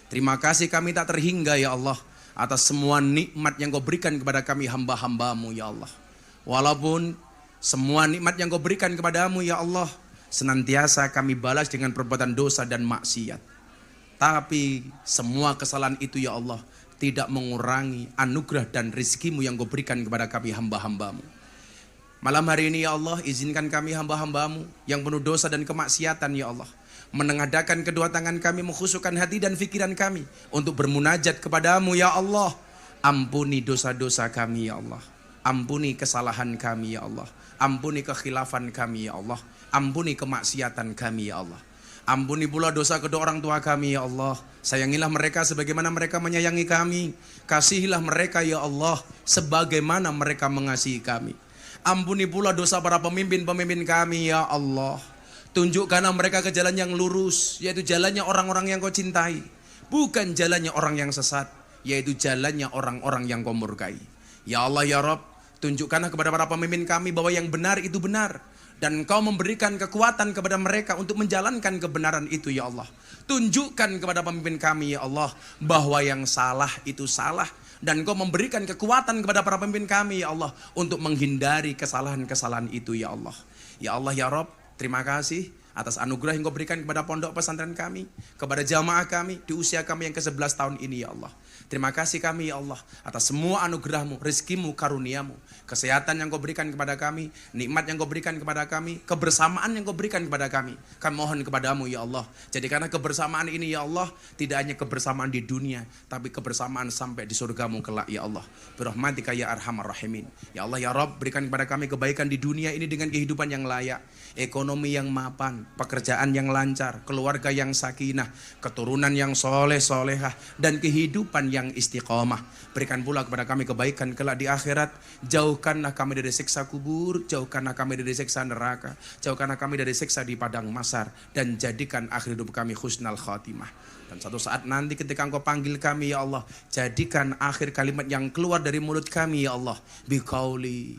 Terima kasih kami tak terhingga ya Allah atas semua nikmat yang kau berikan kepada kami hamba-hambamu ya Allah. Walaupun semua nikmat yang kau berikan kepadamu ya Allah senantiasa kami balas dengan perbuatan dosa dan maksiat, tapi semua kesalahan itu ya Allah tidak mengurangi anugerah dan rezekimu yang kau berikan kepada kami hamba-hambamu. Malam hari ini ya Allah izinkan kami hamba-hambamu yang penuh dosa dan kemaksiatan ya Allah menengadakan kedua tangan kami, mengkhusukkan hati dan pikiran kami untuk bermunajat kepadamu ya Allah. Ampuni dosa-dosa kami ya Allah, ampuni kesalahan kami ya Allah, ampuni kekhilafan kami ya Allah, ampuni kemaksiatan kami ya Allah. Ampuni pula dosa kedua orang tua kami ya Allah. Sayangilah mereka sebagaimana mereka menyayangi kami. Kasihilah mereka ya Allah sebagaimana mereka mengasihi kami. Ampuni pula dosa para pemimpin-pemimpin kami ya Allah. Tunjukkanlah mereka ke jalan yang lurus, yaitu jalannya orang-orang yang kau cintai, bukan jalannya orang yang sesat, yaitu jalannya orang-orang yang kau murkai. Ya Allah ya Rabb, tunjukkanlah kepada para pemimpin kami bahwa yang benar itu benar, dan Engkau memberikan kekuatan kepada mereka untuk menjalankan kebenaran itu ya Allah. Tunjukkan kepada pemimpin kami ya Allah bahwa yang salah itu salah, dan Engkau memberikan kekuatan kepada para pemimpin kami ya Allah untuk menghindari kesalahan-kesalahan itu ya Allah. Ya Allah ya Rabb, terima kasih atas anugerah yang Kau berikan kepada pondok pesantren kami, kepada jamaah kami di usia kami yang ke-11 tahun ini ya Allah. Terima kasih kami ya Allah atas semua anugerah-Mu, rezekimu, karuniamu, kesehatan yang Kau berikan kepada kami, nikmat yang Kau berikan kepada kami, kebersamaan yang Kau berikan kepada kami. Kami mohon kepadamu ya Allah, jadi karena kebersamaan ini ya Allah, tidak hanya kebersamaan di dunia, tapi kebersamaan sampai di surga-Mu kelak ya Allah. Birahmatika ya arhamar rahimin. Ya Allah ya Rabb, berikan kepada kami kebaikan di dunia ini dengan kehidupan yang layak, ekonomi yang mapan, pekerjaan yang lancar, keluarga yang sakinah, keturunan yang soleh solehah, dan kehidupan yang istiqomah. Berikan pula kepada kami kebaikan kelak di akhirat. Jauhkanlah kami dari siksa kubur, jauhkanlah kami dari siksa neraka, jauhkanlah kami dari siksa di padang mahsyar, dan jadikan akhir hidup kami husnal khatimah. Dan satu saat nanti ketika Engkau panggil kami ya Allah, jadikan akhir kalimat yang keluar dari mulut kami ya Allah, biqauli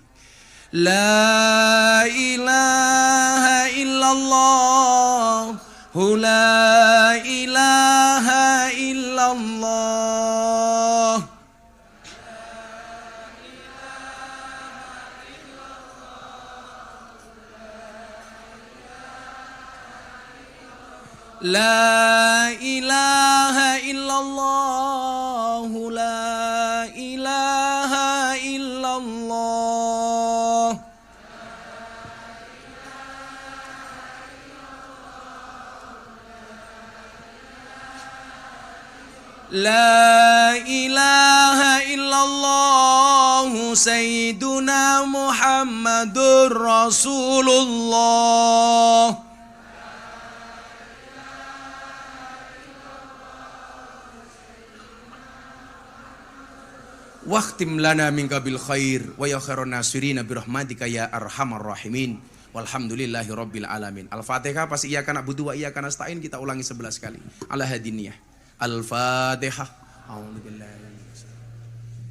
la ilaha illallah, la ilaha illallah. La ilaha illallah, la ilaha illallah. La ilaha illallah, Sayyiduna Muhammadur Rasulullah. Waqtim lana minka bil khair wa ya khairan nasirina birahmatika ya arhamar rahimin. Walhamdulillahi rabbil alamin. Al-Fatihah pas iyyaka na'budu wa iyyaka nasta'in kita ulangi 11 kali. Ala hadiniyah. Al-Fatihah.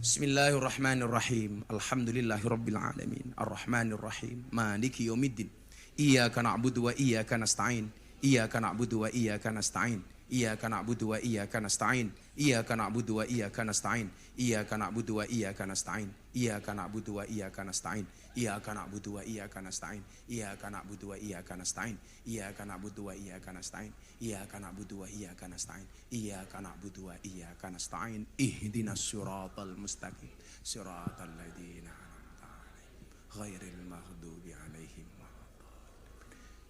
Bismillahirrahmanirrahim. Alhamdulillahi rabbil alamin. Ar-Rahmanir Rahim. Maliki yaumiddin. Iyyaka na'budu wa iyyaka nasta'in. Iyyaka na'budu wa iyyaka nasta'in. Iyyaka na'budu wa iyyaka nasta'in. Iyyaka na'budu wa iyyaka nasta'in. Iyyaka na'budu wa iyyaka nasta'in. Iyyaka na'budu wa iyyaka nasta'in. Iyyaka na'budu wa iyyaka nasta'in. Iyyaka na'budu wa iyyaka nasta'in. Iyyaka na'budu wa iyyaka nasta'in. Iyyaka na'budu wa iyyaka nasta'in. Iyyaka na'budu wa iyyaka nasta'in. Ihdinas siratal mustaqim. Siratal ladzina an'amta 'alaihim ghairil maghdubi 'alaihim.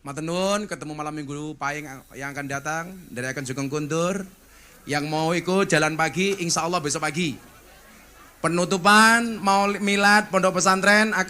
Matenun, ketemu malam minggu pahing yang akan datang dari akan Sugeng Kuntur. Yang mau ikut jalan pagi, insya Allah besok pagi. Penutupan mau milad pondok pesantren